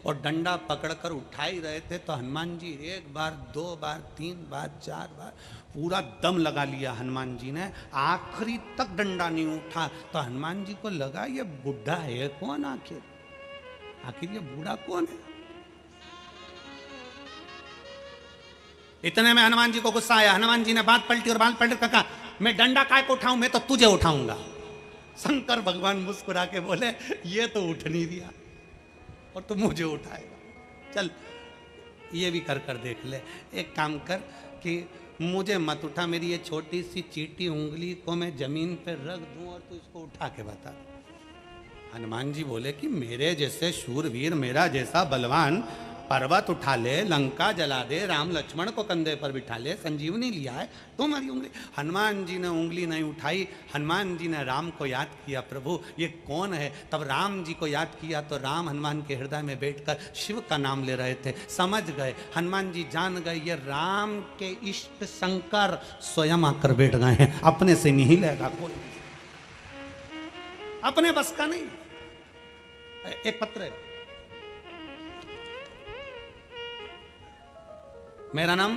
और डंडा पकड़कर उठा ही रहे थे तो हनुमान जी 1 बार 2 बार 3 बार 4 बार पूरा दम लगा लिया हनुमान जी ने, आखिरी तक डंडा नहीं उठा। तो हनुमान जी को लगा ये बुढ़ा है कौन, आखिर ये बूढ़ा कौन है? इतने में हनुमान जी को गुस्सा आया। हनुमान जी ने बात पलटी और बात पलट कर कहा मैं डंडा काय को उठाऊं, मैं तो तुझे उठाऊंगा। शंकर भगवान मुस्कुरा के बोले ये तो उठ नहीं दिया और तू मुझे उठाएगा, चल ये भी कर कर देख ले। एक काम कर कि मुझे मत उठा, मेरी ये छोटी सी चीटी उंगली को मैं जमीन पे रख दूं और तू इसको उठा के बता। हनुमान जी बोले कि मेरे जैसे शूरवीर, मेरा जैसा बलवान पर्वत उठा ले, लंका जला दे, राम लक्ष्मण को कंधे पर बिठा ले, संजीवनी लिया है, तुम हमारी उंगली। हनुमान जी ने उंगली नहीं उठाई। हनुमान जी ने राम को याद किया, प्रभु ये कौन है? तब राम जी को याद किया तो राम हनुमान के हृदय में बैठकर शिव का नाम ले रहे थे। समझ गए, हनुमान जी जान गए ये राम के इष्ट शंकर स्वयं आकर बैठ गए हैं, अपने से नहीं लेगा कोई, अपने बस का नहीं। एक पत्र है। मेरा नाम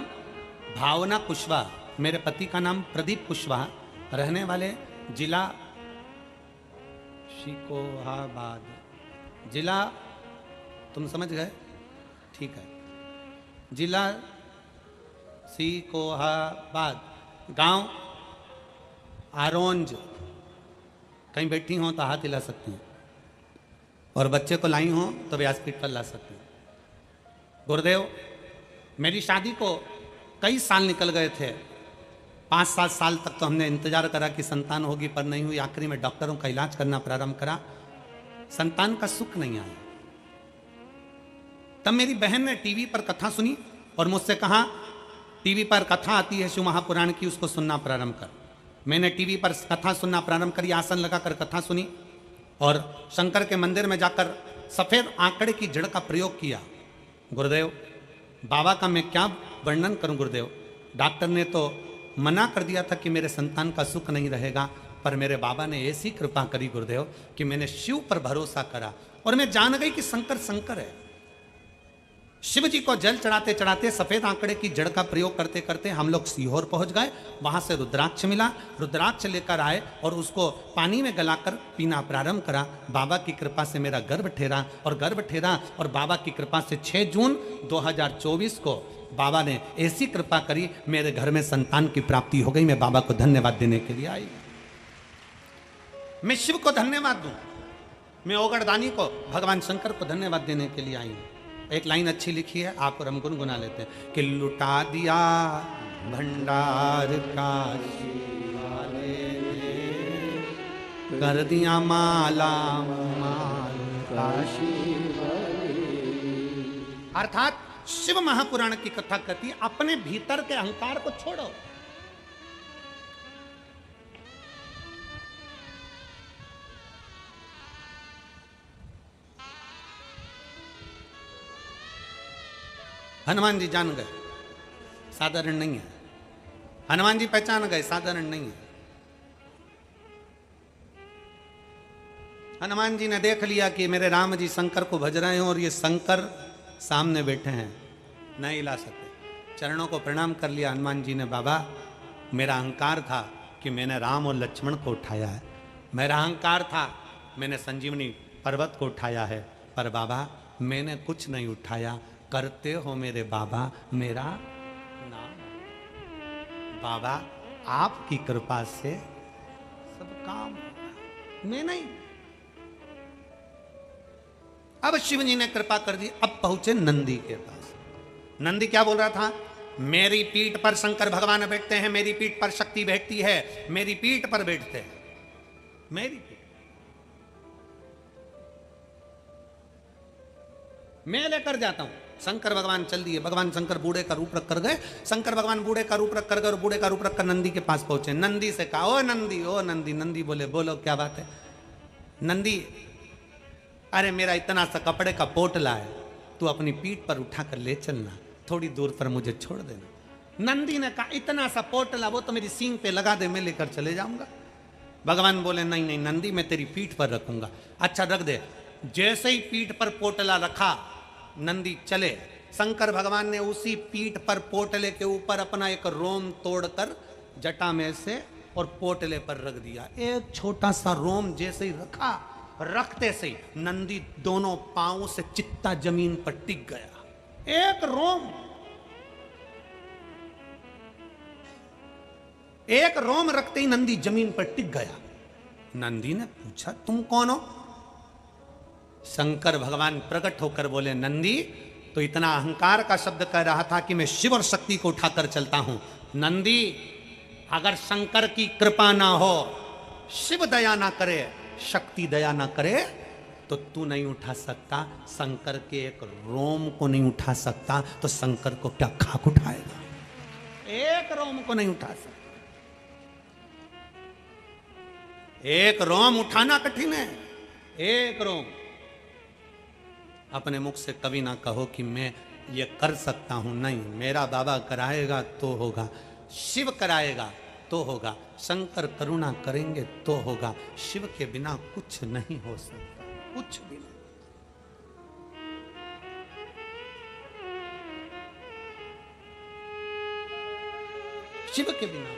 भावना कुशवाहा, मेरे पति का नाम प्रदीप कुशवाहा, रहने वाले जिला शिकोहाबाद, जिला, तुम समझ गए, ठीक है, जिला शिकोहाबाद, गांव आरोंज। कहीं बैठी हो तो हाथ हिला सकती हैं, और बच्चे को लाई हो तो व्यासपीठ पर ला सकती हैं। गुरुदेव, मेरी शादी को कई साल निकल गए थे, 5-7 साल तक तो हमने इंतजार करा कि संतान होगी, पर नहीं हुई। आखिरी में डॉक्टरों का इलाज करना प्रारंभ करा, संतान का सुख नहीं आया। तब मेरी बहन ने टीवी पर कथा सुनी और मुझसे कहा, टीवी पर कथा आती है शिव महापुराण की, उसको सुनना प्रारंभ कर। मैंने टीवी पर कथा सुनना प्रारंभ करी, आसन लगाकर कथा सुनी और शंकर के मंदिर में जाकर सफेद आंकड़े की जड़ का प्रयोग किया। गुरुदेव, बाबा का मैं क्या वर्णन करूं गुरुदेव। डॉक्टर ने तो मना कर दिया था कि मेरे संतान का सुख नहीं रहेगा, पर मेरे बाबा ने ऐसी कृपा करी गुरुदेव कि मैंने शिव पर भरोसा करा और मैं जान गई कि शंकर शंकर है। शिव जी को जल चढ़ाते चढ़ाते सफेद आंकड़े की जड़ का प्रयोग करते करते हम लोग सीहोर पहुंच गए। वहां से रुद्राक्ष मिला, रुद्राक्ष लेकर आए और उसको पानी में गलाकर पीना प्रारंभ करा। बाबा की कृपा से मेरा गर्भ ठहरा और बाबा की कृपा से 6 जून 2024 को बाबा ने ऐसी कृपा करी, मेरे घर में संतान की प्राप्ति हो गई। मैं बाबा को धन्यवाद देने के लिए आई। मैं शिव को धन्यवाद दूं, मैं ओगड़दानी को, भगवान शंकर को धन्यवाद देने के लिए आई हूं। एक लाइन अच्छी लिखी है, आप और हम गुनगुना लेते हैं कि लुटा दिया भंडार काशी वाले ने, कर दिया माला माल काशी वाले। अर्थात शिव महापुराण की कथा कहती, अपने भीतर के अहंकार को छोड़ो। हनुमान जी जान गए, साधारण नहीं है। हनुमान जी पहचान गए, साधारण नहीं है। हनुमान जी ने देख लिया कि मेरे राम जी शंकर को भज रहे हैं और ये शंकर सामने बैठे हैं, नहीं हिला सकते। चरणों को प्रणाम कर लिया हनुमान जी ने। बाबा, मेरा अहंकार था कि मैंने राम और लक्ष्मण को उठाया है, मेरा अहंकार था मैंने संजीवनी पर्वत को उठाया है, पर बाबा मैंने कुछ नहीं उठाया, करते हो मेरे बाबा मेरा नाम। बाबा, आपकी कृपा से सब काम, मैं नहीं। अब शिव जी ने कृपा कर दी, अब पहुंचे नंदी के पास। नंदी क्या बोल रहा था? मेरी पीठ पर शंकर भगवान बैठते हैं, मेरी पीठ पर शक्ति बैठती है, मेरी पीठ पर बैठते हैं, मेरी पीठ, मैं लेकर जाता हूं। शंकर भगवान चल दिए। भगवान शंकर बूढ़े का रूप रख कर गए। शंकर भगवान बूढ़े का रूप रख कर गए और बूढ़े का रूप रख कर नंदी के पास पहुंचे। नंदी से कहा, ओ नंदी, ओ नंदी। नंदी बोले, बोलो क्या बात है। नंदी, अरे मेरा इतना सा कपड़े का पोटला है, तू अपनी पीठ पर उठा कर ले चलना, थोड़ी दूर पर मुझे छोड़ देना। नंदी ने कहा, इतना सा पोटला, वो तो मेरी सींग पे लगा दे, मैं लेकर चले जाऊंगा। भगवान बोले, नहीं नहीं नंदी, मैं तेरी पीठ पर रखूंगा। अच्छा रख दे। जैसे ही पीठ पर पोटला रखा, नंदी चले। शंकर भगवान ने उसी पीठ पर पोटले के ऊपर अपना एक रोम तोड़कर जटा में से और पोटले पर रख दिया। एक छोटा सा रोम जैसे ही रखा, रखते से नंदी दोनों पांवों से चित्ता जमीन पर टिक गया। एक रोम, एक रोम रखते ही नंदी जमीन पर टिक गया। नंदी ने पूछा, तुम कौन हो? शंकर भगवान प्रकट होकर बोले, नंदी तो इतना अहंकार का शब्द कह रहा था कि मैं शिव और शक्ति को उठाकर चलता हूं। नंदी, अगर शंकर की कृपा ना हो, शिव दया ना करे, शक्ति दया ना करे, तो तू नहीं उठा सकता। शंकर के एक रोम को नहीं उठा सकता, तो शंकर को क्या खाक उठाएगा? एक रोम को नहीं उठा सकता। एक रोम उठाना कठिन है, एक रोम। अपने मुख से कभी ना कहो कि मैं ये कर सकता हूं, नहीं। मेरा बाबा कराएगा तो होगा, शिव कराएगा तो होगा, शंकर करुणा करेंगे तो होगा। शिव के बिना कुछ नहीं हो सकता, कुछ भी नहीं। शिव के बिना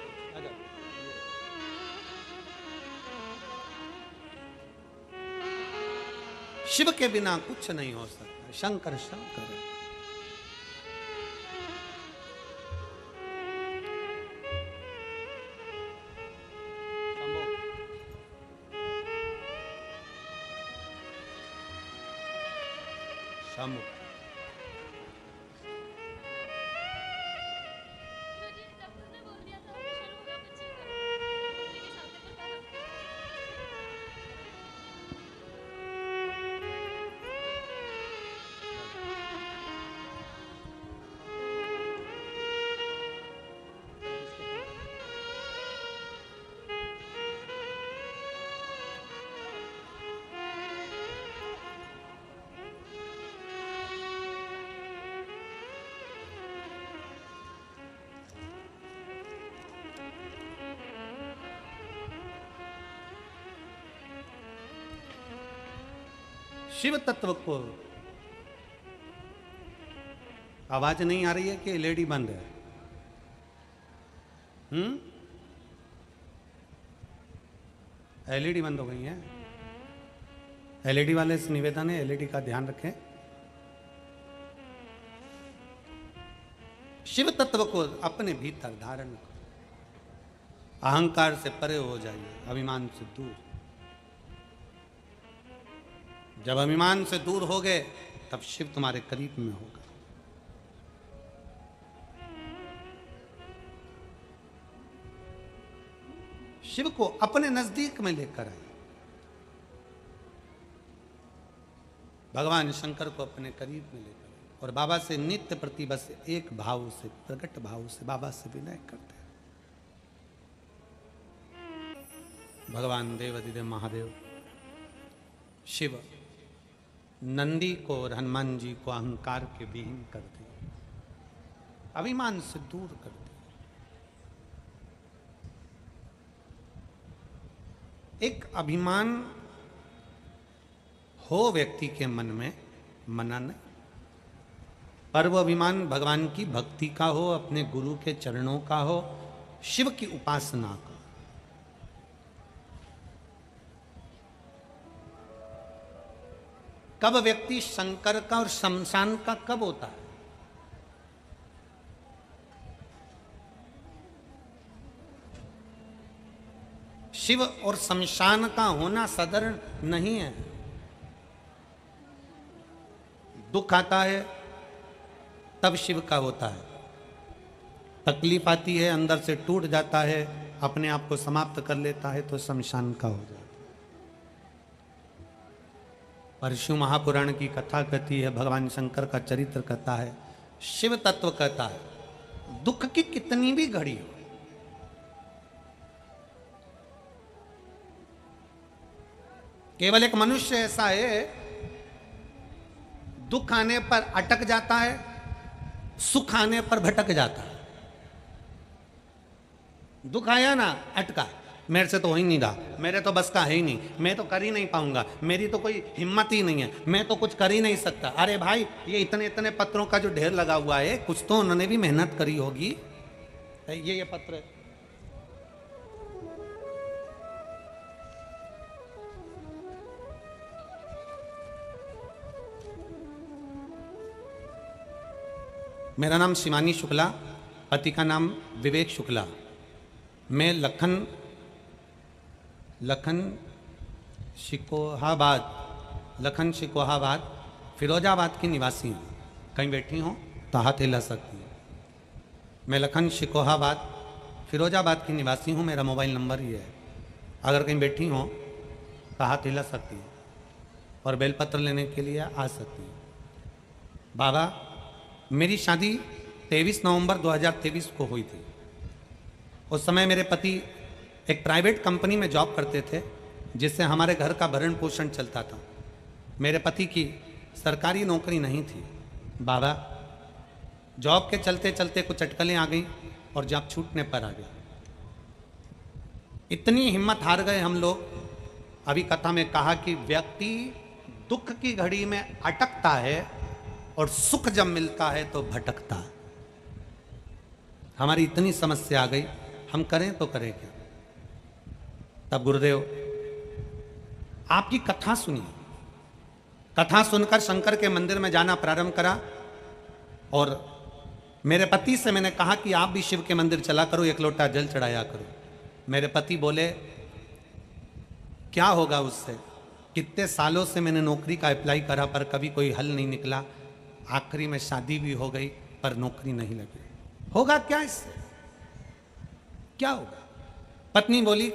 शिव के बिना कुछ नहीं हो सकता। शंकर शंकर है। शंभु शिव तत्व को आवाज नहीं आ रही है कि एलईडी बंद है? एलईडी बंद हो गई है। एलईडी वाले से निवेदन है, एलईडी का ध्यान रखें। शिव तत्व को अपने भीतर धारण करो। अहंकार से परे हो जाइए, अभिमान से दूर। जब अभिमान से दूर हो गए तब शिव तुम्हारे करीब में होगा। शिव को अपने नजदीक में लेकर आए। भगवान शंकर को अपने करीब में लेकर आए और बाबा से नित्य प्रति बस एक भाव से, प्रकट भाव से बाबा से विनय करते हैं। भगवान देवाधिदेव महादेव शिव नंदी को और हनुमान जी को अहंकार के विहीन कर दिए, अभिमान से दूर कर दिए। एक अभिमान हो व्यक्ति के मन में, मना नहीं, पर वो अभिमान भगवान की भक्ति का हो, अपने गुरु के चरणों का हो, शिव की उपासना का। कब व्यक्ति शंकर का और शमशान का कब होता है? शिव और शमशान का होना साधारण नहीं है। दुख आता है तब शिव का होता है, तकलीफ आती है अंदर से टूट जाता है, अपने आप को समाप्त कर लेता है तो शमशान का हो जाता है। परशु महापुराण की कथा कहती है, भगवान शंकर का चरित्र कहता है, शिव तत्व कहता है दुख की कितनी भी घड़ी हो, केवल एक मनुष्य ऐसा है दुख आने पर अटक जाता है, सुख आने पर भटक जाता है। दुख आया ना, अटका, मेरे से तो हो ही नहीं रहा, मेरे तो बस का है ही नहीं, मैं तो कर ही नहीं पाऊंगा, मेरी तो कोई हिम्मत ही नहीं है, मैं तो कुछ कर ही नहीं सकता। अरे भाई, ये इतने इतने पत्रों का जो ढेर लगा हुआ है, कुछ तो उन्होंने भी मेहनत करी होगी। ये पत्र मेरा नाम शिवानी शुक्ला, पति का नाम विवेक शुक्ला। मैं लखन शिकोहाबाद फिरोजाबाद की निवासी हूँ। कहीं बैठी हो तो हाथ हिला सकती हूँ। मैं लखन शिकोहाबाद फिरोजाबाद की निवासी हूँ, मेरा मोबाइल नंबर ही है। अगर कहीं बैठी हो तो हाथ हिला सकती हूँ और बेलपत्र लेने के लिए आ सकती हूँ। बाबा, मेरी शादी 23 नवंबर 2023 को हुई थी। उस समय मेरे पति एक प्राइवेट कंपनी में जॉब करते थे, जिससे हमारे घर का भरण पोषण चलता था। मेरे पति की सरकारी नौकरी नहीं थी। बाबा, जॉब के चलते चलते कुछ अटकलें आ गई और जॉब छूटने पर आ गया। इतनी हिम्मत हार गए हम लोग। अभी कथा में कहा कि व्यक्ति दुख की घड़ी में अटकता है और सुख जब मिलता है तो भटकता है। हमारी इतनी समस्या आ गई, हम करें तो करें क्या। तब गुरुदेव आपकी कथा सुनी, कथा सुनकर शंकर के मंदिर में जाना प्रारंभ करा। और मेरे पति से मैंने कहा कि आप भी शिव के मंदिर चला करो, एक लोटा जल चढ़ाया करो। मेरे पति बोले क्या होगा उससे, कितने सालों से मैंने नौकरी का अप्लाई करा पर कभी कोई हल नहीं निकला, आखिरी में शादी भी हो गई पर नौकरी नहीं लगी, होगा क्या इससे, क्या होगा। पत्नी बोली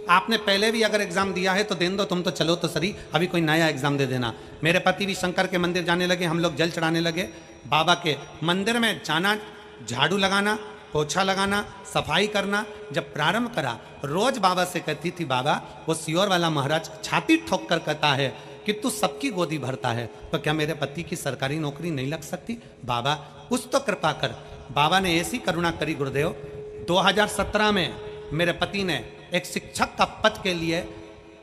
आपने पहले भी अगर एग्जाम दिया है तो देने दो, तुम तो चलो तो सही, अभी कोई नया एग्जाम दे देना। मेरे पति भी शंकर के मंदिर जाने लगे, हम लोग जल चढ़ाने लगे। बाबा के मंदिर में जाना, झाड़ू लगाना, पोछा लगाना, सफाई करना जब प्रारंभ करा, रोज बाबा से कहती थी, बाबा वो सियोर वाला महाराज छाती ठोक कर कहता है कि तू सबकी गोदी भरता है, तो क्या मेरे पति की सरकारी नौकरी नहीं लग सकती, बाबा कुछ तो कृपा कर। बाबा ने ऐसी करुणा करी गुरुदेव, 2017 में मेरे पति ने एक शिक्षक का पद के लिए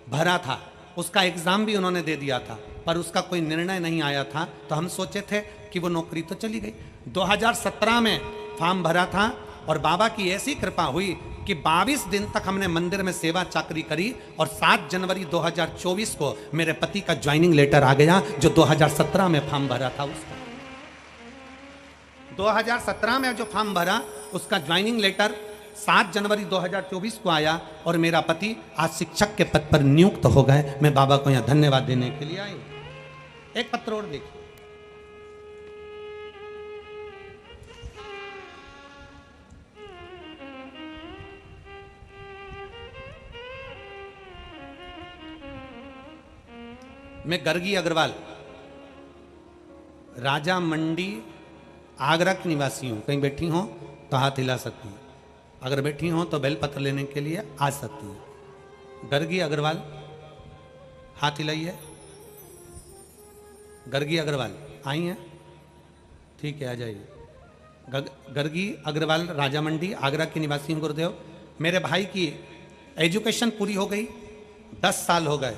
भरा था, उसका एग्जाम भी उन्होंने दे दिया था, पर उसका कोई निर्णय नहीं आया था। तो हम सोचे थे कि वो नौकरी तो चली गई। 2017 में फॉर्म भरा था और बाबा की ऐसी कृपा हुई कि 22 दिन तक हमने मंदिर में सेवा चाकरी करी और 7 जनवरी 2024 को मेरे पति का ज्वाइनिंग लेटर आ गया, जो 2017 में फॉर्म भरा था उसका। 2017 में जो फॉर्म भरा उसका ज्वाइनिंग लेटर 7 जनवरी 2024 को आया और मेरा पति आज शिक्षक के पद पर नियुक्त हो गए। मैं बाबा को यहां धन्यवाद देने के लिए आई। एक पत्र और देखिए, मैं गर्गी अग्रवाल, राजा मंडी, आगरा की निवासी हूं। कहीं बैठी हो तो हाथ हिला सकती हैं, अगर बैठी हो तो बेल पत्र लेने के लिए आ सकती हैं। गर्गी अग्रवाल, हाथ हिलाइए। गर्गी अग्रवाल आई हैं, ठीक है, आ जाइए। गर्गी अग्रवाल, राजा मंडी, आगरा की निवासी हूं गुरुदेव। मेरे भाई की एजुकेशन पूरी हो गई, 10 साल हो गए,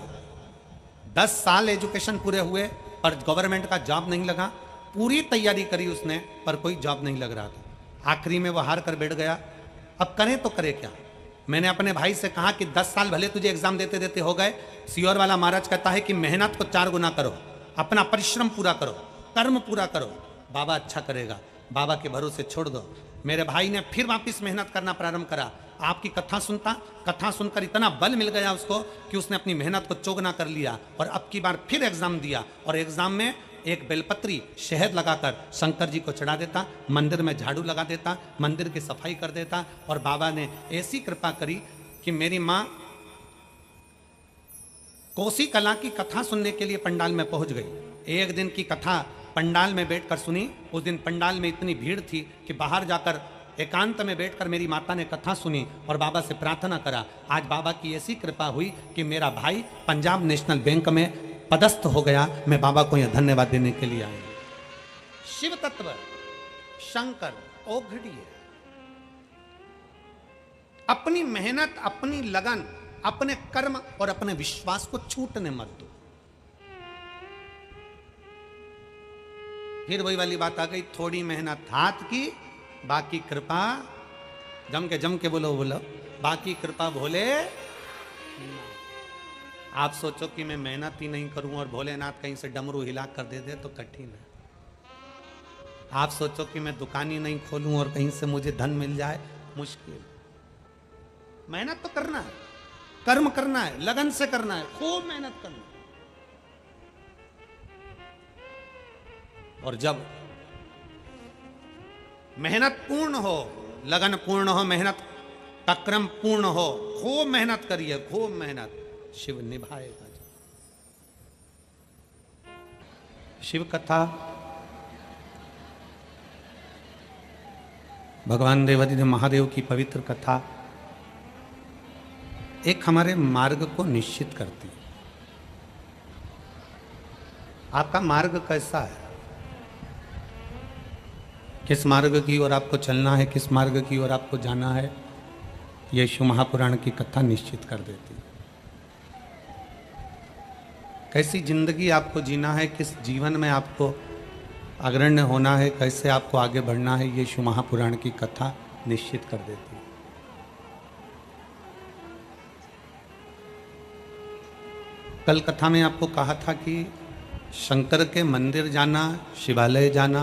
10 साल एजुकेशन पूरे हुए पर गवर्नमेंट का जॉब नहीं लगा। पूरी तैयारी करी उसने पर कोई जॉब नहीं लग रहा था। आखिरी में वो हार कर बैठ गया। अब करें तो करे क्या। मैंने अपने भाई से कहा कि 10 साल भले तुझे एग्जाम देते देते हो गए, सियोर वाला महाराज कहता है कि मेहनत को 4 गुना करो, अपना परिश्रम पूरा करो, कर्म पूरा करो, बाबा अच्छा करेगा, बाबा के भरोसे छोड़ दो। मेरे भाई ने फिर वापस मेहनत करना प्रारंभ करा। आपकी कथा सुनता, कथा सुनकर इतना बल मिल गया उसको कि उसने अपनी मेहनत को चौगुना कर लिया और अब की बार फिर एग्जाम दिया और एग्जाम में एक बेलपत्री शहद लगाकर शंकर जी को चढ़ा देता, मंदिर में झाड़ू लगा देता, मंदिर की सफाई कर देता। और बाबा ने ऐसी कृपा करी कि मेरी माँ कोसी कला की कथा सुनने के लिए पंडाल में पहुंच गई। एक दिन की कथा पंडाल में बैठकर सुनी। उस दिन पंडाल में इतनी भीड़ थी कि बाहर जाकर एकांत में बैठकर मेरी माता ने कथा सुनी और बाबा से प्रार्थना करा। आज बाबा की ऐसी कृपा हुई कि मेरा भाई पंजाब नेशनल बैंक में पदस्थ हो गया। मैं बाबा को यह धन्यवाद देने के लिए आया। शिव तत्व शंकर ओघड़ी है। अपनी मेहनत, अपनी लगन, अपने कर्म और अपने विश्वास को छूटने मत दो। फिर वही वाली बात आ गई, थोड़ी मेहनत हाथ की, बाकी कृपा, जम के बोलो बाकी कृपा भोले। आप सोचो कि मैं मेहनत ही नहीं करूं और भोलेनाथ कहीं से डमरू हिला कर दे दे तो कठिन है। आप सोचो कि मैं दुकान ही नहीं खोलूं और कहीं से मुझे धन मिल जाए, मुश्किल। मेहनत तो करना है, कर्म करना है, लगन से करना है, खूब मेहनत करना है। और जब मेहनत पूर्ण हो, लगन पूर्ण हो, मेहनत का क्रम पूर्ण हो, खूब मेहनत करिए, खूब मेहनत, शिव निभाएगा। शिव कथा भगवान देवादिदेव महादेव की पवित्र कथा एक हमारे मार्ग को निश्चित करती है। आपका मार्ग कैसा है, किस मार्ग की ओर आपको चलना है, किस मार्ग की ओर आपको जाना है, ये शिव महापुराण की कथा निश्चित कर देती है। कैसी जिंदगी आपको जीना है, किस जीवन में आपको अग्रण्य होना है, कैसे आपको आगे बढ़ना है, ये शिव महापुराण की कथा निश्चित कर देती है। कल कथा में आपको कहा था कि शंकर के मंदिर जाना, शिवालय जाना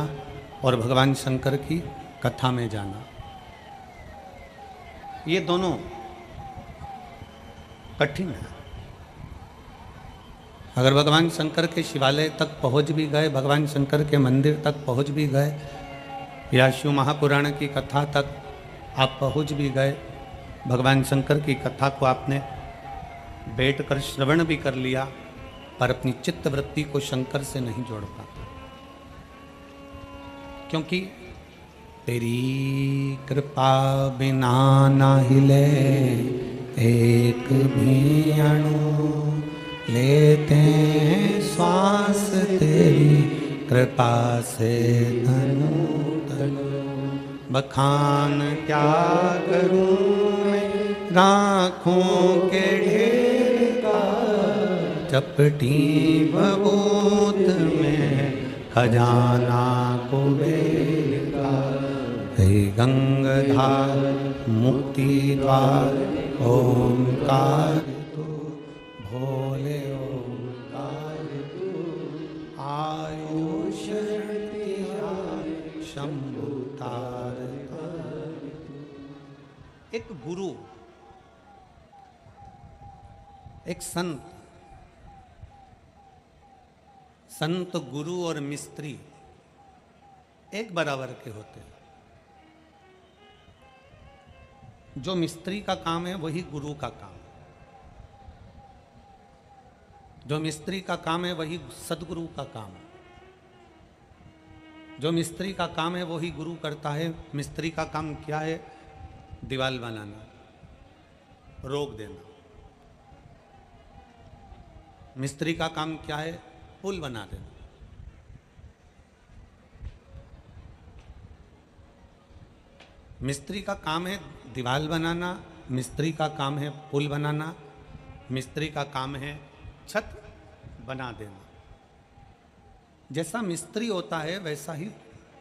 और भगवान शंकर की कथा में जाना, ये दोनों कठिन है। अगर भगवान शंकर के शिवालय तक पहुंच भी गए, भगवान शंकर के मंदिर तक पहुंच भी गए, या शिव महापुराण की कथा तक आप पहुंच भी गए, भगवान शंकर की कथा को आपने बैठकर श्रवण भी कर लिया, पर अपनी चित्त वृत्ति को शंकर से नहीं जोड़ पाते, क्योंकि तेरी कृपा बिना ना हिले एक भी अणु, लेते हैं श्वास तेरी कृपा से तनु तनु। बखान क्या करूं मैं राखों के ढेर का, चपटी बबूत में खजाना कुबेर का। हे गंगाधार मुक्ति द्वार ओंकार तू, भोले ओंकार तू, आयो शक्ति शंभु तार। एक गुरु, एक संत, संत गुरु और मिस्त्री एक बराबर के होते हैं। जो मिस्त्री का काम है वही गुरु का काम है, जो मिस्त्री का काम है वही सदगुरु का काम है, जो मिस्त्री का काम है वही गुरु करता है। मिस्त्री का काम क्या है? दीवार बनाना, रोक देना। मिस्त्री का काम क्या है? पुल बना देना। मिस्त्री का काम है दीवार बनाना, मिस्त्री का काम है पुल बनाना, मिस्त्री का काम है छत बना देना। जैसा मिस्त्री होता है वैसा ही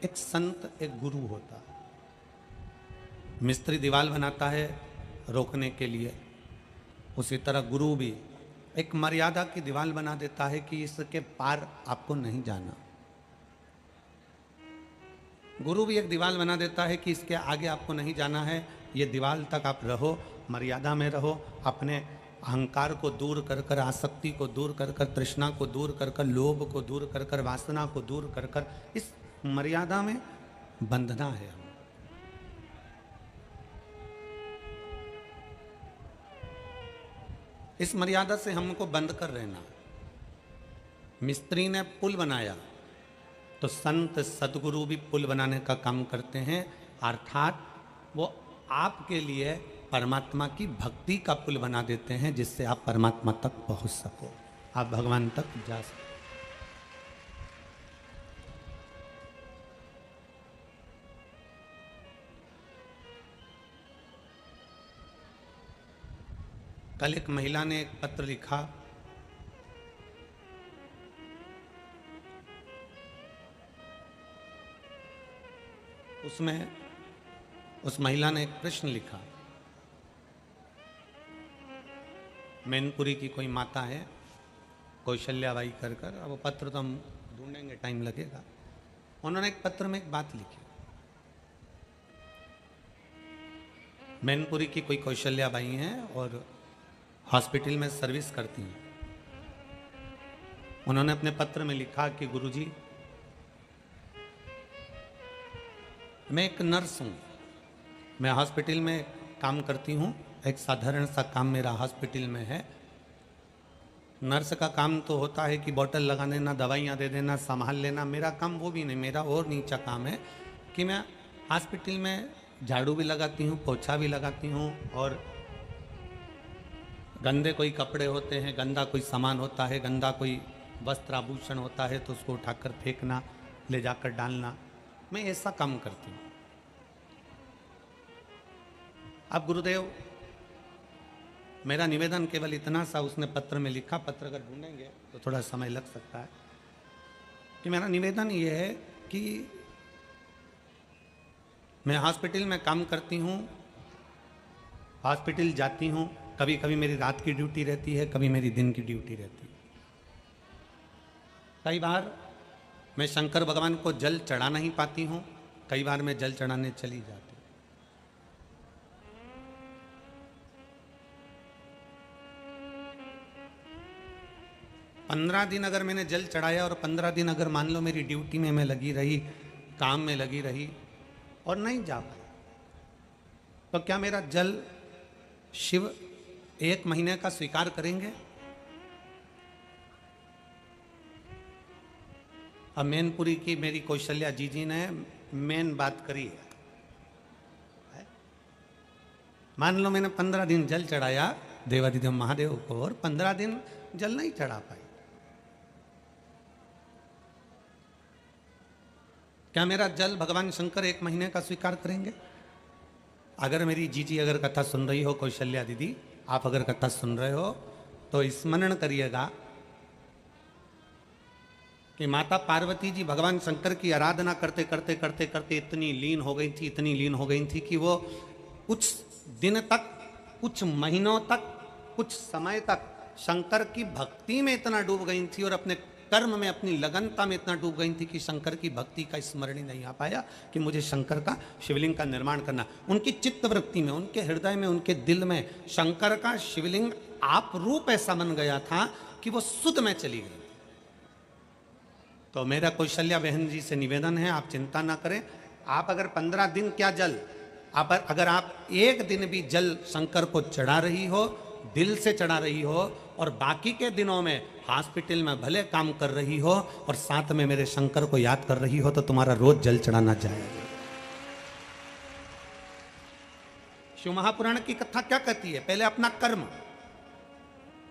एक संत, एक गुरु होता है। मिस्त्री दीवार बनाता है रोकने के लिए, उसी तरह गुरु भी एक मर्यादा की दीवार बना देता है कि इसके पार आपको नहीं जाना। गुरु भी एक दीवार बना देता है कि इसके आगे आपको नहीं जाना है, ये दीवार तक आप रहो, मर्यादा में रहो, अपने अहंकार को दूर कर कर, आसक्ति को दूर कर कर, तृष्णा को दूर कर कर, लोभ को दूर कर कर, वासना को दूर कर कर, इस मर्यादा में बंधना है हमें। इस मर्यादा से हमको बंद कर रहना। मिस्त्री ने पुल बनाया तो संत सदगुरु भी पुल बनाने का काम करते हैं, अर्थात वो आपके लिए परमात्मा की भक्ति का पुल बना देते हैं, जिससे आप परमात्मा तक पहुंच सको, आप भगवान तक जा सको। कल एक महिला ने एक पत्र लिखा, उसमें उस महिला ने एक प्रश्न लिखा। मैनपुरी की कोई माता है, कौशल्याबाई कर कर, अब वो पत्र तो हम ढूंढेंगे, टाइम लगेगा। उन्होंने एक पत्र में एक बात लिखी। मैनपुरी की कोई कौशल्याबाई हैं और हॉस्पिटल में सर्विस करती हैं। उन्होंने अपने पत्र में लिखा कि गुरुजी, मैं एक नर्स हूँ, मैं हॉस्पिटल में काम करती हूँ, एक साधारण सा काम मेरा हॉस्पिटल में है। नर्स का काम तो होता है कि बोतल लगा देना, दवाइयाँ दे देना, संभाल लेना। मेरा काम वो भी नहीं, मेरा और नीचा काम है कि मैं हॉस्पिटल में झाड़ू भी लगाती हूँ, पोछा भी लगाती हूँ, और गंदे कोई कपड़े होते हैं, गंदा कोई सामान होता है, गंदा कोई वस्त्र आभूषण होता है तो उसको उठाकर फेंकना, ले जाकर डालना, मैं ऐसा काम करती हूँ। अब गुरुदेव, मेरा निवेदन केवल इतना सा उसने पत्र में लिखा, पत्र अगर ढूंढेंगे तो थोड़ा समय लग सकता है, कि मेरा निवेदन ये है कि मैं हॉस्पिटल में काम करती हूँ, हॉस्पिटल जाती हूँ, कभी कभी मेरी रात की ड्यूटी रहती है, कभी मेरी दिन की ड्यूटी रहती है। कई बार मैं शंकर भगवान को जल चढ़ा नहीं पाती हूँ, कई बार मैं जल चढ़ाने चली जाती हूँ। पंद्रह दिन अगर मैंने जल चढ़ाया और 15 दिन अगर मान लो मेरी ड्यूटी में मैं लगी रही, काम में लगी रही और नहीं जा पाई, तो क्या मेरा जल शिव 1 महीने का स्वीकार करेंगे? अब मैनपुरी की मेरी कौशल्या जी ने मेन बात करी है। मान लो मैंने 15 दिन जल चढ़ाया देवाधिदेव महादेव को और 15 दिन जल नहीं चढ़ा पाई, क्या मेरा जल भगवान शंकर 1 महीने का स्वीकार करेंगे? अगर मेरी जीजी अगर कथा सुन रही हो, कौशल्या दीदी आप अगर कथा सुन रहे हो तो स्मरण करिएगा कि माता पार्वती जी भगवान शंकर की आराधना करते करते करते करते इतनी लीन हो गई थी, इतनी लीन हो गई थी कि वो कुछ दिन तक, कुछ महीनों तक, कुछ समय तक शंकर की भक्ति में इतना डूब गई थी और अपने कर्म में, अपनी लगनता में इतना डूब गई थी कि शंकर की भक्ति का स्मरण ही नहीं आ पाया कि मुझे शंकर का शिवलिंग का निर्माण करना। उनकी चित्त वृत्ति में, उनके हृदय में, उनके दिल में शंकर का शिवलिंग आप रूप ऐसा बन गया था कि वो सुध में चली गई। तो मेरा कौशल्या बहन जी से निवेदन है, आप चिंता ना करें। आप अगर 15 दिन क्या जल, अगर आप 1 दिन भी जल शंकर को चढ़ा रही हो, दिल से चढ़ा रही हो और बाकी के दिनों में हॉस्पिटल में भले काम कर रही हो और साथ में मेरे शंकर को याद कर रही हो, तो तुम्हारा रोज जल चढ़ाना जाएगा। शिव महापुराण की कथा क्या कहती है? पहले अपना कर्म।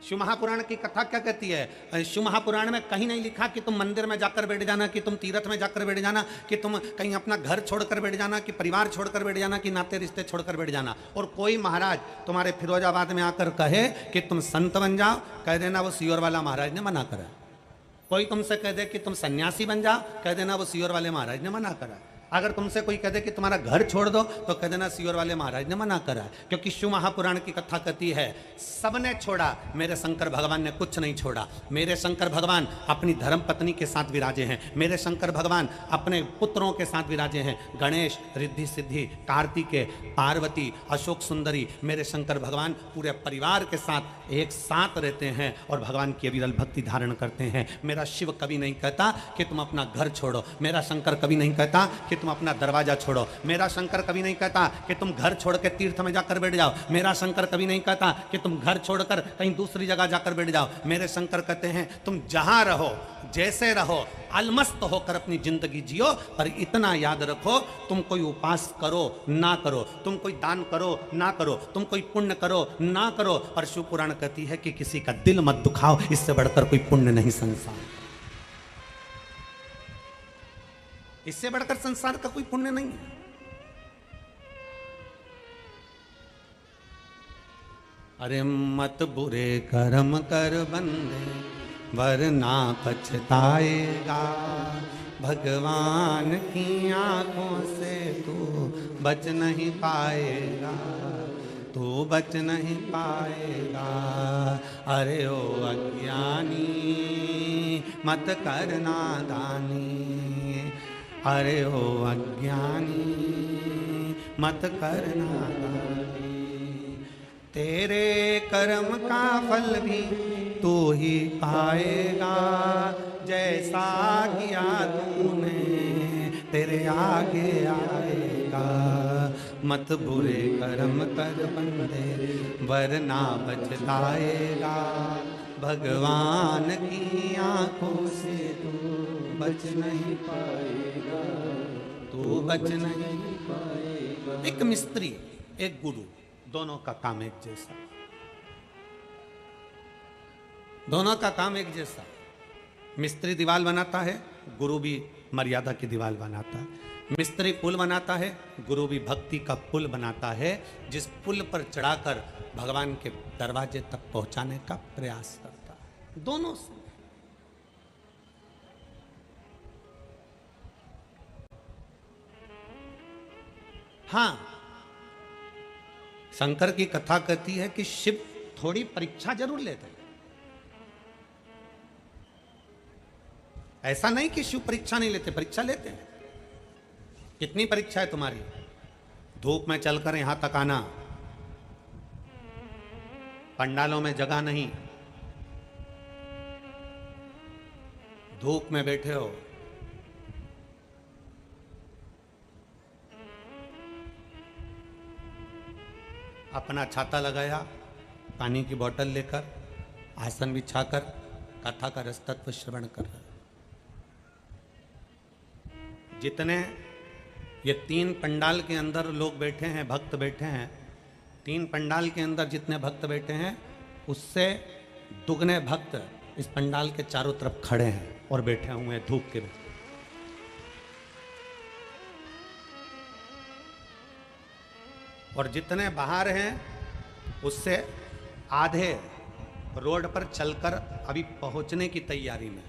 शिव महापुराण की कथा क्या कहती है? शिव महापुराण में कहीं नहीं लिखा कि तुम मंदिर में जाकर बैठ जाना, कि तुम तीर्थ में जाकर बैठ जाना, कि तुम कहीं अपना घर छोड़कर बैठ जाना, कि परिवार छोड़कर बैठ जाना, कि नाते रिश्ते छोड़कर बैठ जाना। और कोई महाराज तुम्हारे फिरोजाबाद में आकर कहे कि तुम संत बन जाओ, कह देना वो सियोर वाला महाराज ने मना करा। कोई तुमसे कह दे कि तुम सन्यासी बन जाओ, कह देना वो सियोर वाले महाराज ने मना करा। अगर तुमसे कोई कह दे कि तुम्हारा घर छोड़ दो, तो कह देना सियोर वाले महाराज ने मना करा। क्योंकि शिव महापुराण की कथा कहती है सबने छोड़ा, मेरे शंकर भगवान ने कुछ नहीं छोड़ा। मेरे शंकर भगवान अपनी धर्म पत्नी के साथ विराजे हैं, मेरे शंकर भगवान अपने पुत्रों के साथ विराजे हैं, गणेश, रिद्धि सिद्धि, कार्तिकेय, पार्वती, अशोक सुंदरी। मेरे शंकर भगवान पूरे परिवार के साथ एक साथ रहते हैं और भगवान की अविरल भक्ति धारण करते हैं। मेरा शिव कभी नहीं कहता कि तुम अपना घर छोड़ो, मेरा शंकर कभी नहीं कहता कि तुम अपना दरवाजा छोड़ो, मेरा शंकर कभी नहीं कहता कि तुम घर छोड़ के तीर्थ में जाकर बैठ जाओ, मेरा शंकर कभी नहीं कहता कि तुम घर छोड़कर कहीं दूसरी जगह जाकर बैठ जाओ। मेरे शंकर कहते हैं तुम जहां रहो, जैसे रहो, अलमस्त होकर अपनी जिंदगी जियो, पर इतना याद रखो तुम कोई उपास करो ना करो, तुम कोई दान करो ना करो, तुम कोई पुण्य करो ना करो, और शिव पुराण कहती है कि किसी का दिल मत दुखाओ, इससे बढ़कर कोई पुण्य नहीं संसार, इससे बढ़कर संसार का कोई पुण्य नहीं है। अरे मत बुरे कर्म कर बंदे, वरना पछताएगा, भगवान की आंखों से तू बच नहीं पाएगा, तू बच नहीं पाएगा। अरे ओ अज्ञानी मत करना दानी, अरे ओ अज्ञानी मत करना दानी, तेरे कर्म का फल भी तू ही पाएगा, जैसा किया तूने तेरे आगे आएगा। मत बुरे कर्म कर बंदे, वरना बचताएगा, भगवान की आंखों से तू बच नहीं पाएगा, तू बच नहीं पाएगा। एक मिस्त्री, एक गुरु, दोनों का काम एक जैसा, दोनों का काम एक जैसा। मिस्त्री दीवार बनाता है, गुरु भी मर्यादा की दीवार बनाता है। मिस्त्री पुल बनाता है, गुरु भी भक्ति का पुल बनाता है, जिस पुल पर चढ़ाकर भगवान के दरवाजे तक पहुंचाने का प्रयास करता है। दोनों से हाँ, शंकर की कथा कहती है कि शिव थोड़ी परीक्षा जरूर लेते हैं। ऐसा नहीं कि शिव परीक्षा नहीं लेते, परीक्षा लेते हैं। कितनी परीक्षा है तुम्हारी? धूप में चलकर यहां तक आना, पंडालों में जगह नहीं, धूप में बैठे हो, अपना छाता लगाया, पानी की बोतल लेकर, आसन बिछाकर कथा का रसतत्व श्रवण कर रहे। जितने ये 3 पंडाल के अंदर लोग बैठे हैं, भक्त बैठे हैं, 3 पंडाल के अंदर जितने भक्त बैठे हैं उससे दुगने भक्त इस पंडाल के चारों तरफ खड़े हैं और बैठे हुए हैं धूप के। और जितने बाहर हैं उससे आधे रोड पर चलकर अभी पहुंचने की तैयारी में।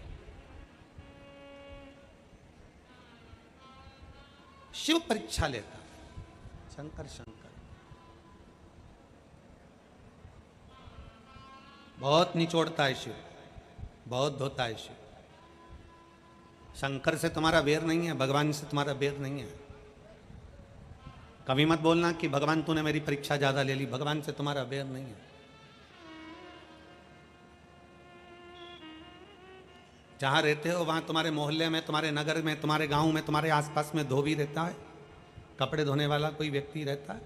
शिव परीक्षा लेता है, शंकर शंकर बहुत निचोड़ता है शिव, बहुत धोता है शिव। शंकर से तुम्हारा वेर नहीं है, भगवान से तुम्हारा वेर नहीं है। कभी मत बोलना कि भगवान तूने मेरी परीक्षा ज्यादा ले ली, भगवान से तुम्हारा वेर नहीं है। जहां रहते हो वहां तुम्हारे मोहल्ले में, तुम्हारे नगर में, तुम्हारे गांव में, तुम्हारे आसपास में धोबी रहता है, कपड़े धोने वाला कोई व्यक्ति रहता है।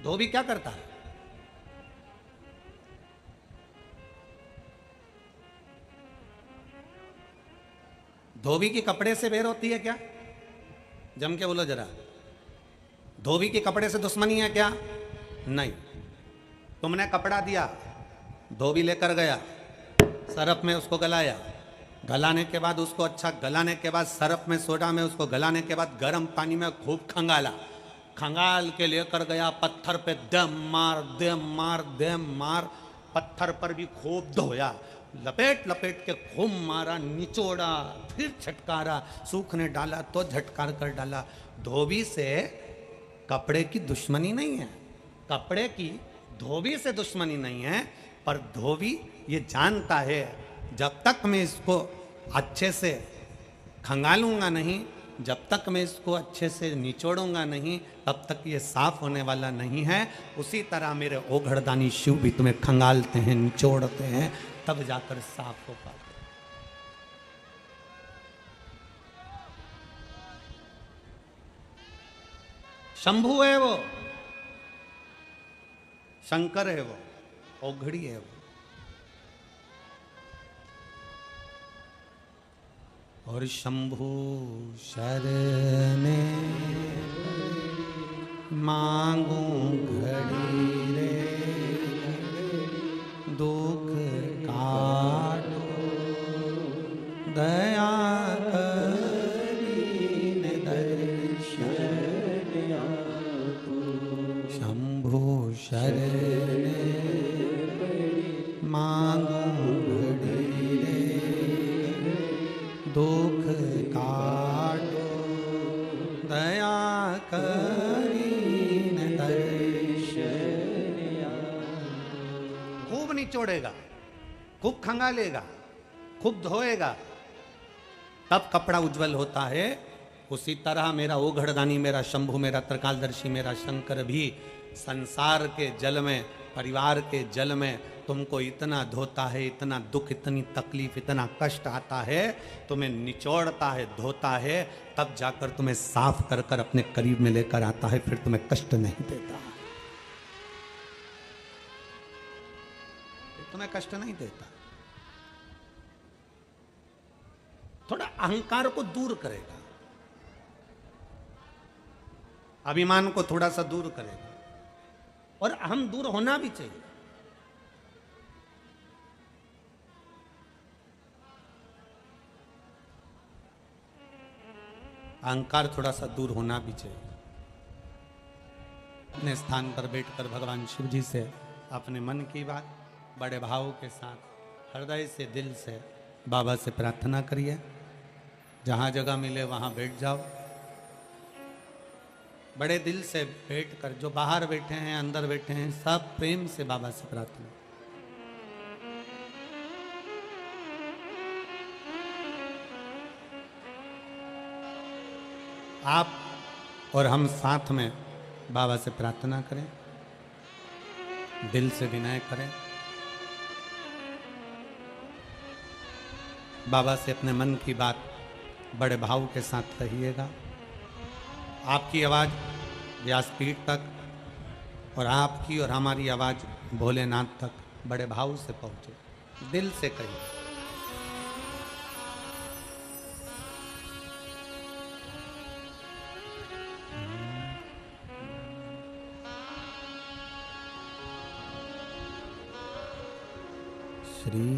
धोबी क्या करता है? धोबी की कपड़े से बेर होती है क्या? जम के बोलो जरा। धोबी के कपड़े से दुश्मनी है क्या? नहीं। तुमने कपड़ा दिया, धोबी लेकर गया, सरफ में उसको गलाया, गलाने के बाद उसको अच्छा गलाने के बाद सरफ में सोडा में उसको गलाने के बाद गर्म पानी में खूब खंगाला, खंगाल के लेकर गया पत्थर पे, दम मार दम मार दम मार, पत्थर पर भी खूब धोया, लपेट लपेट के खूब मारा, निचोड़ा, फिर झटकारा, सूखने डाला तो झटकार कर डाला। धोबी से कपड़े की दुश्मनी नहीं है, कपड़े की धोबी से दुश्मनी नहीं है, पर धोबी ये जानता है जब तक मैं इसको अच्छे से खंगालूंगा नहीं, जब तक मैं इसको अच्छे से निचोड़ूंगा नहीं, तब तक ये साफ होने वाला नहीं है। उसी तरह मेरे ओघड़दानी शिव भी तुम्हें खंगालते हैं, निचोड़ते हैं, तब जाकर साफ हो पाते। शंभु है वो, शंकर है वो, ओघड़ी है वो। और शंभु शरणे मांगू घड़ी रे, दुख काटो दया करीन दर्शन शंभु शरणे मांगू घड़ी रे, दुख काटो दया करीन दर्शन। खूब निचोड़ेगा, खूब खंगालेगा, खूब धोएगा, तब कपड़ा उज्जवल होता है। उसी तरह मेरा ओघड़दानी, मेरा शंभु, मेरा त्रिकालदर्शी, मेरा शंकर भी संसार के जल में, परिवार के जल में तुमको इतना धोता है, इतना दुख, इतनी तकलीफ, इतना कष्ट आता है, तुम्हें निचोड़ता है, धोता है, तब जाकर तुम्हें साफ कर कर अपने करीब में लेकर आता है, फिर तुम्हें कष्ट नहीं देता, तुम्हें कष्ट नहीं देता। थोड़ा अहंकार को दूर करेगा, अभिमान को थोड़ा सा दूर करेगा, और अहम दूर होना भी चाहिए। अहंकार थोड़ा सा दूर होना भी चाहिए। अपने स्थान पर बैठकर भगवान शिव जी से अपने मन की बात बड़े भाव के साथ, हृदय से, दिल से बाबा से प्रार्थना करिए। जहाँ जगह मिले वहाँ बैठ जाओ। बड़े दिल से बैठ कर, जो बाहर बैठे हैं अंदर बैठे हैं, सब प्रेम से बाबा से प्रार्थना। आप और हम साथ में बाबा से प्रार्थना करें, दिल से विनय करें, बाबा से अपने मन की बात बड़े भाव के साथ कहिएगा। आपकी आवाज़ व्यासपीठ तक और आपकी और हमारी आवाज़ भोलेनाथ तक बड़े भाव से पहुँचे, दिल से कहिए। श्री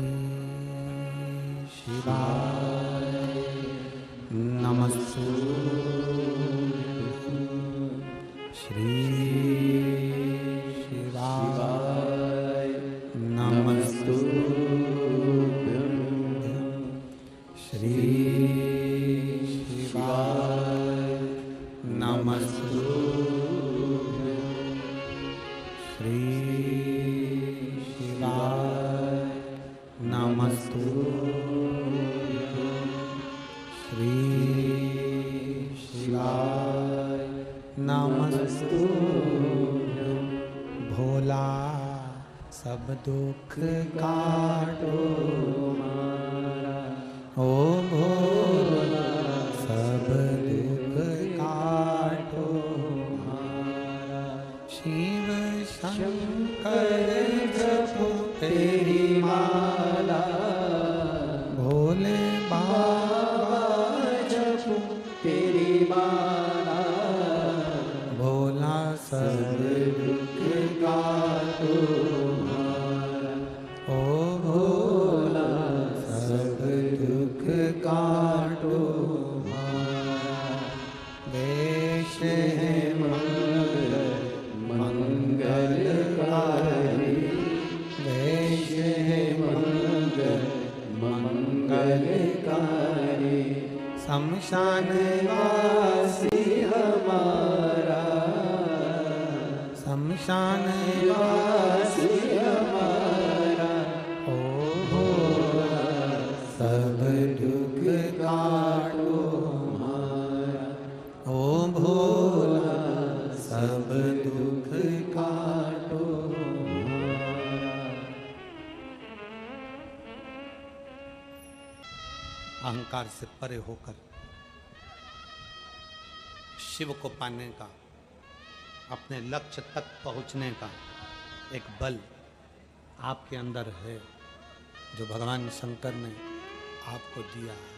शिवाय नमस्तु, श्री शिवाय नमस्तु, श्री शिवाय नमस्तु, श्री शिवाय नमस्तु, श्री शिवाय नमस्तु। भोला सब दुख काटो मारा, ओ भोला सब दुख काटो मारा। शिव शंकर जपो तेरी माला, भोले बाबा जपो तेरी माला। भोला सब दुख काटो मारा, ओ भोला सब दुख काटो मारा। देश है मंगलकारी, देश है मंगलकारी। शमशान वासी हमारा, शमशान वासी हमारा। ओ भोला सब दुख काटो हमारा, ओ भोला सब दुख काटो हमारा। अहंकार से परे होकर शिव को पाने का, अपने लक्ष्य तक पहुंचने का एक बल आपके अंदर है, जो भगवान शंकर ने आपको दिया है।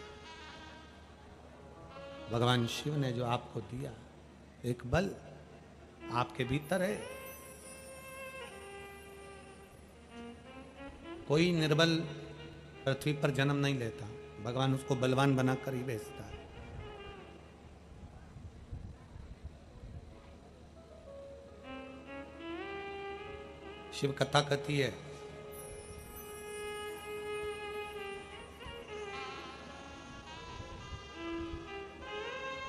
भगवान शिव ने जो आपको दिया एक बल आपके भीतर है। कोई निर्बल पृथ्वी पर जन्म नहीं लेता, भगवान उसको बलवान बनाकर ही भेजता है। शिव कथा कहती है,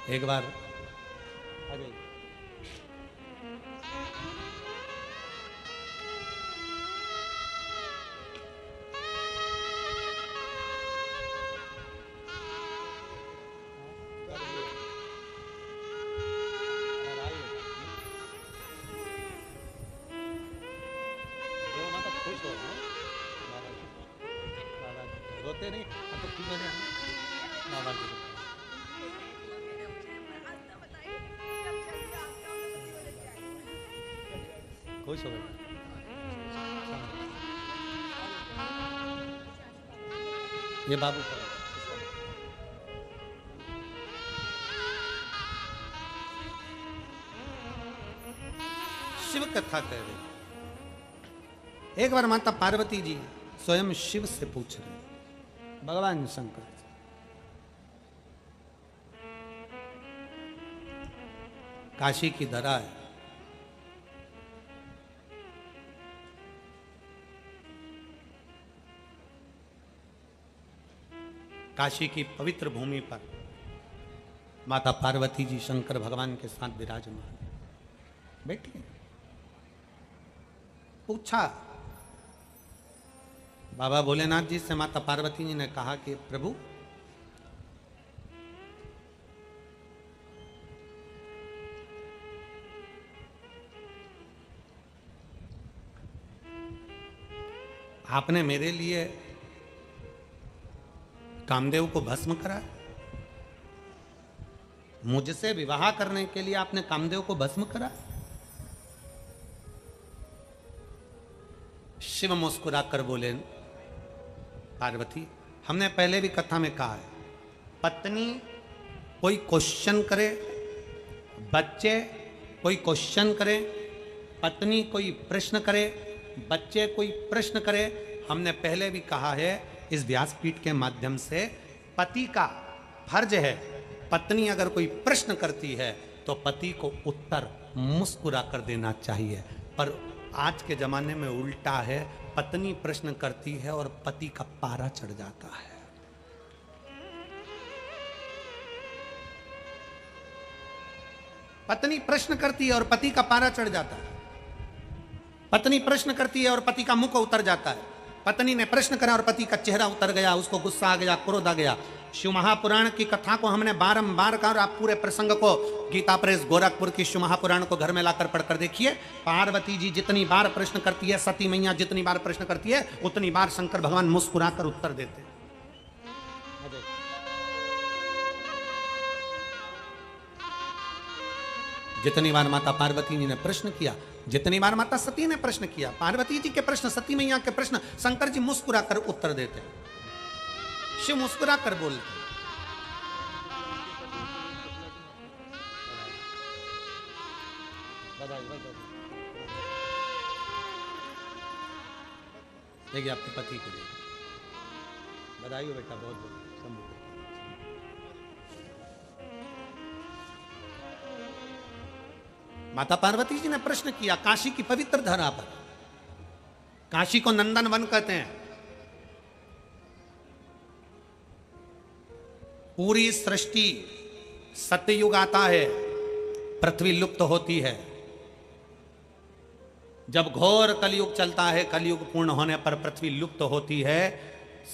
एक बार आगे रोते नहीं, तो खुश हो बाबा जी। खुश हो गए। ये बाबू शिव कथा कह रहे। एक बार माता पार्वती जी स्वयं शिव से पूछ रहे, भगवान शंकर से, काशी की धरा है, काशी की पवित्र भूमि पर माता पार्वती जी शंकर भगवान के साथ विराजमान बैठी। पूछा बाबा भोलेनाथ जी से, माता पार्वती जी ने कहा कि प्रभु आपने मेरे लिए कामदेव को भस्म करा, मुझसे विवाह करने के लिए आपने कामदेव को भस्म करा। शिव मुस्कुराकर बोले, पार्वती हमने पहले भी कथा में कहा है, पत्नी कोई क्वेश्चन करे, बच्चे कोई क्वेश्चन करे, पत्नी कोई प्रश्न करे, बच्चे कोई प्रश्न करे, हमने पहले भी कहा है इस व्यासपीठ के माध्यम से, पति का फर्ज है, पत्नी अगर कोई प्रश्न करती है तो पति को उत्तर मुस्कुरा कर देना चाहिए। पर आज के जमाने में उल्टा है, पत्नी प्रश्न करती है और पति का पारा चढ़ जाता है। पत्नी प्रश्न करती है और पति का पारा चढ़ जाता है। पत्नी प्रश्न करती है और पति का मुख उतर जाता है। पत्नी ने प्रश्न करा और पति का चेहरा उतर गया, उसको गुस्सा आ गया, क्रोध आ गया। शिव महापुराण की कथा को हमने बारंबार कहा और आप पूरे प्रसंग को गीता प्रेस गोरखपुर की शिव महापुराण को घर में लाकर पढ़कर देखिए। पार्वती जी जितनी बार प्रश्न करती है, सती मैया जितनी बार प्रश्न करती है, उतनी बार शंकर भगवान मुस्कुराकर उत्तर देते हैं। जितनी बार माता पार्वती जी ने प्रश्न किया, जितनी बार माता सती ने प्रश्न किया, पार्वती जी के प्रश्न, सती मैया के प्रश्न, शंकर जी मुस्कुराकर उत्तर देते हैं। शिव मुस्कुराकर बोलते हैं। देखिए आपके पति को बधाई हो बेटा, बहुत बहुत। माता पार्वती जी ने प्रश्न किया काशी की पवित्र धरा पर। काशी को नंदन वन कहते हैं। पूरी सृष्टि, सत्ययुग आता है, पृथ्वी लुप्त होती है। जब घोर कलयुग चलता है, कलयुग पूर्ण होने पर पृथ्वी लुप्त होती है।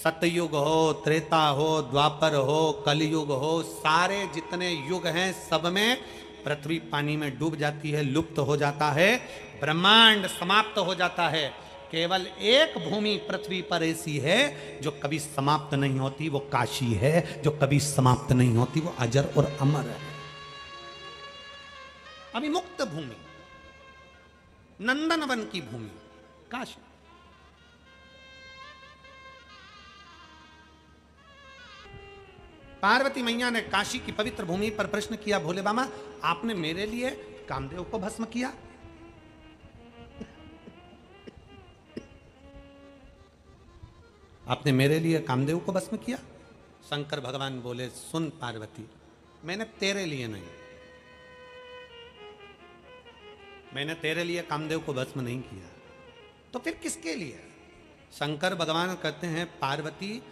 सत्ययुग हो, त्रेता हो, द्वापर हो, कलयुग हो, सारे जितने युग हैं सब में पृथ्वी पानी में डूब जाती है, लुप्त हो जाता है, ब्रह्मांड समाप्त हो जाता है। केवल एक भूमि पृथ्वी पर ऐसी है जो कभी समाप्त नहीं होती, वो काशी है। जो कभी समाप्त नहीं होती, वो अजर और अमर है। अभी मुक्त भूमि, नंदनवन की भूमि काशी। पार्वती मैया ने काशी की पवित्र भूमि पर प्रश्न किया, भोले बाबा आपने मेरे लिए कामदेव को भस्म किया। आपने मेरे लिए कामदेव को भस्म किया। शंकर भगवान बोले, सुन पार्वती, मैंने तेरे लिए नहीं, मैंने तेरे लिए कामदेव को भस्म नहीं किया, तो फिर किसके लिए? शंकर भगवान कहते हैं, पार्वती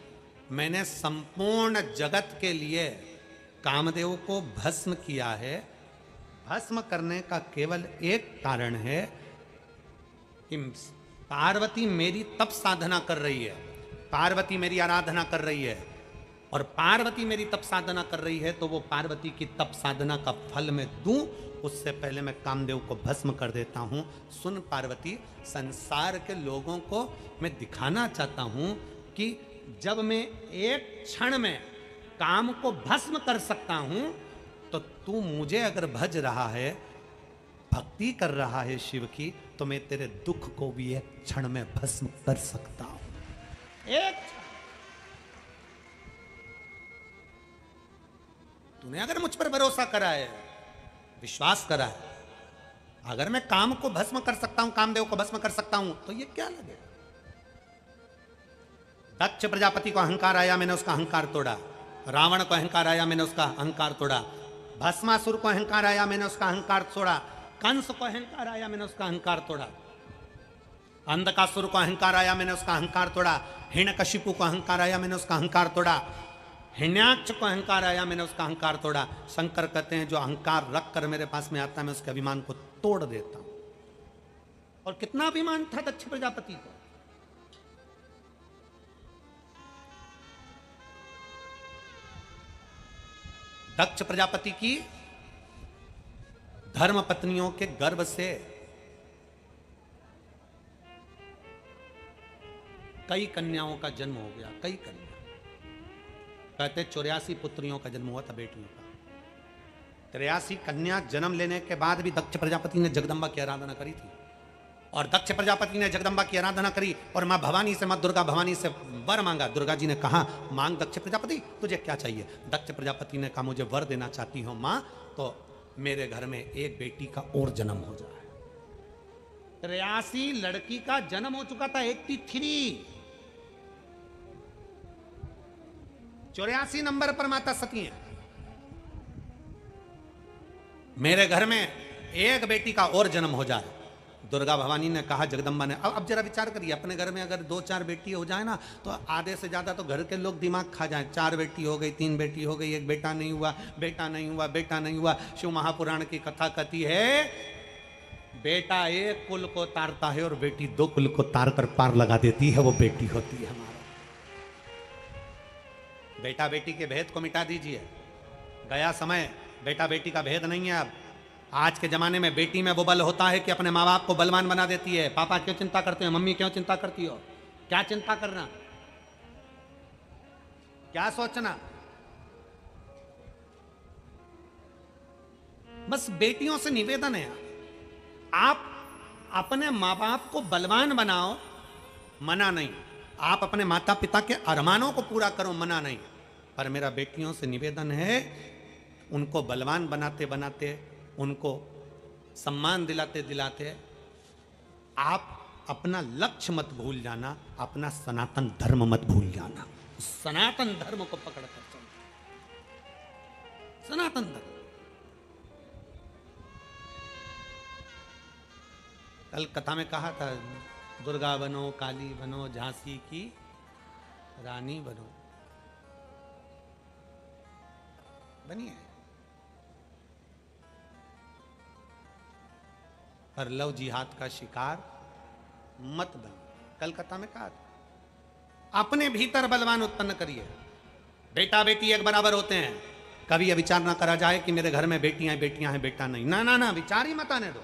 मैंने संपूर्ण जगत के लिए कामदेव को भस्म किया है। भस्म करने का केवल एक कारण है कि पार्वती मेरी तप साधना कर रही है, पार्वती मेरी आराधना कर रही है, और पार्वती मेरी तप साधना कर रही है तो वो पार्वती की तप साधना का फल मैं दूं, उससे पहले मैं कामदेव को भस्म कर देता हूं। सुन पार्वती, संसार के लोगों को मैं दिखाना चाहता हूं कि जब मैं एक क्षण में काम को भस्म कर सकता हूं, तो तू मुझे अगर भज रहा है, भक्ति कर रहा है शिव की, तो मैं तेरे दुख को भी एक क्षण में भस्म कर सकता हूं। एक तूने अगर मुझ पर भरोसा करा है, विश्वास करा है, अगर मैं काम को भस्म कर सकता हूं, कामदेव को भस्म कर सकता हूं, तो ये क्या लगेगा? दक्ष प्रजापति को अहंकार आया, मैंने उसका अहंकार तोड़ा। रावण को अहंकार आया, मैंने उसका अहंकार तोड़ा। भस्मासुर को अहंकार आया, मैंने उसका अहंकार तोड़ा। कंस को अहंकार आया, मैंने उसका अहंकार तोड़ा। अंधकासुर को अहंकार आया, मैंने उसका अहंकार तोड़ा। हिरण्यकशिपु को अहंकार आया, मैंने उसका अहंकार तोड़ा। हिरण्याक्ष को अहंकार आया, मैंने उसका अहंकार तोड़ा। शंकर कहते हैं जो अहंकार रख कर मेरे पास में आता है मैं उसके अभिमान को तोड़ देता हूं। और कितना अभिमान था दक्ष प्रजापति को। दक्ष प्रजापति की धर्म पत्नियों के गर्भ से कई कन्याओं का जन्म हो गया, कई कन्या। कहते 84 पुत्रियों का जन्म हुआ था, बेटियों का। 83 कन्या जन्म लेने के बाद भी दक्ष प्रजापति ने जगदम्बा की आराधना करी थी। और दक्ष प्रजापति ने जगदम्बा की आराधना करी और मां भवानी से, मां दुर्गा भवानी से वर मांगा। दुर्गा जी ने कहा मांग दक्ष प्रजापति, तुझे क्या चाहिए? दक्ष प्रजापति ने कहा मुझे वर देना चाहती हूं मां, तो मेरे घर में एक बेटी का और जन्म हो जाए। 83 लड़की का जन्म हो चुका था, 83। 84 नंबर पर माता सती है। मेरे घर में एक बेटी का और जन्म हो जाए। दुर्गा भवानी ने कहा, जगदम्बा ने। अब जरा विचार करिए, अपने घर में अगर 2-4 बेटी हो जाए ना तो आधे से ज्यादा तो घर के लोग दिमाग खा जाए। 4 बेटी हो गई, 3 बेटी हो गई, एक बेटा नहीं हुआ, बेटा नहीं हुआ, बेटा नहीं हुआ। शिव महापुराण की कथा कहती है बेटा एक कुल को तारता है और बेटी 2 कुल को तार कर पार लगा देती है, वो बेटी होती है हमारा। बेटा बेटी के भेद को मिटा दीजिए, गया समय। बेटा बेटी का भेद नहीं है अब। आज के जमाने में बेटी में वो बल होता है कि अपने माँ बाप को बलवान बना देती है। पापा क्यों चिंता करते हैं, मम्मी क्यों चिंता करती हो, क्या चिंता करना, क्या सोचना। बस बेटियों से निवेदन है, आप अपने माँ बाप को बलवान बनाओ, मना नहीं। आप अपने माता पिता के अरमानों को पूरा करो, मना नहीं। पर मेरा बेटियों से निवेदन है, उनको बलवान बनाते बनाते, उनको सम्मान दिलाते दिलाते आप अपना लक्ष्य मत भूल जाना, अपना सनातन धर्म मत भूल जाना। सनातन धर्म को पकड़ कर चलो, सनातन धर्म। कल कथा में कहा था, दुर्गा बनो, काली बनो, झांसी की रानी बनो। बनिए, पर लव जिहाद का शिकार मत बन। कल कथा में कहा था, अपने भीतर बलवान उत्पन्न करिए। बेटा बेटी एक बराबर होते हैं। कभी यह विचार ना करा जाए कि मेरे घर में बेटियां हैं, बेटा नहीं। ना ना ना, विचार ही मत आने दो।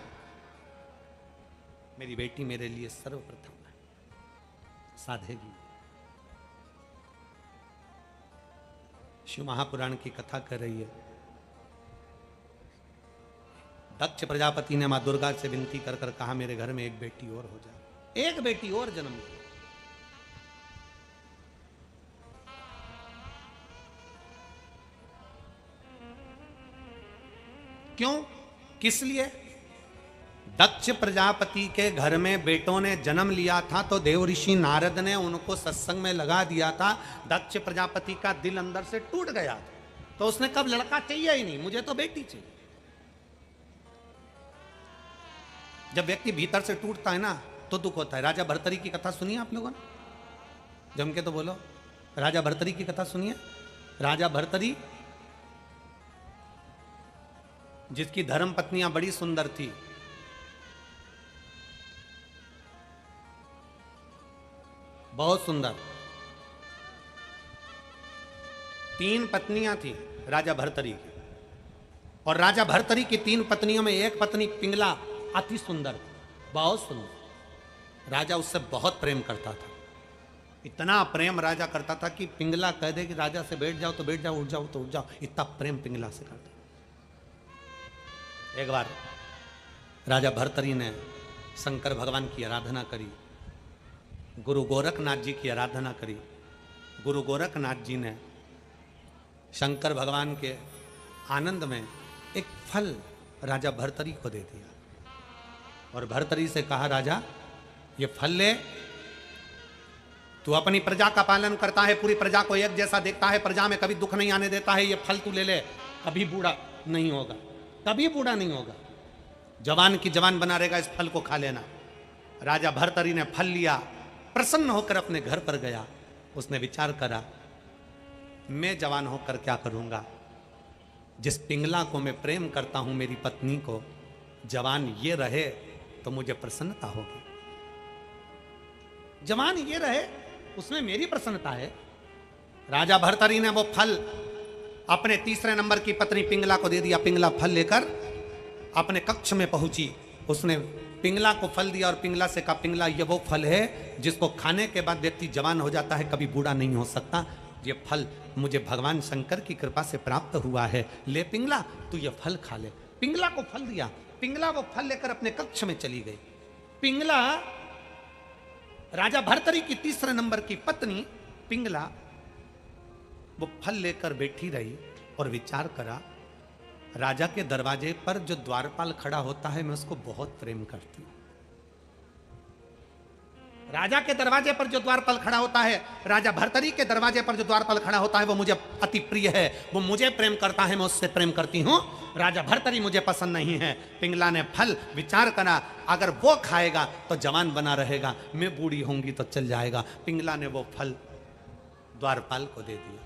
मेरी बेटी मेरे लिए सर्वप्रथम है, साधेगी। शिव महापुराण की कथा कर रही है। दक्ष प्रजापति ने मां दुर्गा से विनती कर कर कहा मेरे घर में एक बेटी और हो जाए, एक बेटी और जन्म ले। क्यों, किस लिए? दक्ष प्रजापति के घर में बेटों ने जन्म लिया था तो देव ऋषि नारद ने उनको सत्संग में लगा दिया था। दक्ष प्रजापति का दिल अंदर से टूट गया था, तो उसने कब लड़का चाहिए ही नहीं, मुझे तो बेटी चाहिए। जब व्यक्ति भीतर से टूटता है ना तो दुख होता है। राजा भर्तरी की कथा सुनिए आप लोगों ने, जम के तो बोलो। राजा भर्तरी की कथा सुनिए। राजा भर्तरी जिसकी धर्म पत्नियां बड़ी सुंदर थी, बहुत सुंदर। 3 पत्नियां थी राजा भर्तरी की, और राजा भर्तरी की 3 पत्नियों में एक पत्नी पिंगला अति सुंदर, बहुत सुंदर। राजा उससे बहुत प्रेम करता था। इतना प्रेम राजा करता था कि पिंगला कह दे कि राजा से बैठ जाओ तो बैठ जाओ, उठ जाओ तो उठ जाओ, इतना प्रेम पिंगला से करता। एक बार राजा भर्तरी ने शंकर भगवान की आराधना करी, गुरु गोरखनाथ जी की आराधना करी। गुरु गोरखनाथ जी ने शंकर भगवान के आनंद में एक फल राजा भर्तरी को दे दिया और भर्तरी से कहा राजा ये फल ले, तू अपनी प्रजा का पालन करता है, पूरी प्रजा को एक जैसा देखता है, प्रजा में कभी दुख नहीं आने देता है, ये फल तू ले ले, कभी बूढ़ा नहीं होगा, कभी बूढ़ा नहीं होगा, जवान की जवान बना रहेगा, इस फल को खा लेना। राजा भर्तरी ने फल लिया, प्रसन्न होकर अपने घर पर गया। उसने विचार करा मैं जवान होकर क्या करूंगा? जिस पिंगला को मैं प्रेम करता हूं, मेरी पत्नी को, जवान ये रहे तो मुझे प्रसन्नता होगी। जवान ये रहे उसमें मेरी प्रसन्नता है। राजा भर्तरी ने वो फल अपने तीसरे नंबर की पत्नी पिंगला को दे दिया। पिंगला फल लेकर अपने कक्ष में पहुंची। उसने पिंगला को फल दिया और पिंगला से कहा, पिंगला ये वो फल है जिसको खाने के बाद व्यक्ति जवान हो जाता है, कभी बूढ़ा नहीं हो सकता। ये फल मुझे भगवान शंकर की कृपा से प्राप्त हुआ है, ले पिंगला तू ये फल खा ले। पिंगला को फल दिया। पिंगला वो फल लेकर अपने कक्ष में चली गई। पिंगला राजा भर्तरी की तीसरे नंबर की पत्नी पिंगला वो फल लेकर बैठी रही और विचार करा, राजा के दरवाजे पर जो द्वारपाल खड़ा होता है मैं उसको बहुत प्रेम करती हूं। राजा के दरवाजे पर जो द्वारपाल खड़ा होता है, राजा भर्तरी के दरवाजे पर जो द्वारपाल खड़ा होता है, वो मुझे अति प्रिय है। वो मुझे प्रेम करता है, मैं उससे प्रेम करती हूं। राजा भर्तरी मुझे पसंद नहीं है। पिंगला ने फल विचार करा, अगर वो खाएगा तो जवान बना रहेगा, मैं बूढ़ी होंगी तो चल जाएगा। पिंगला ने वो फल द्वारपाल को दे दिया।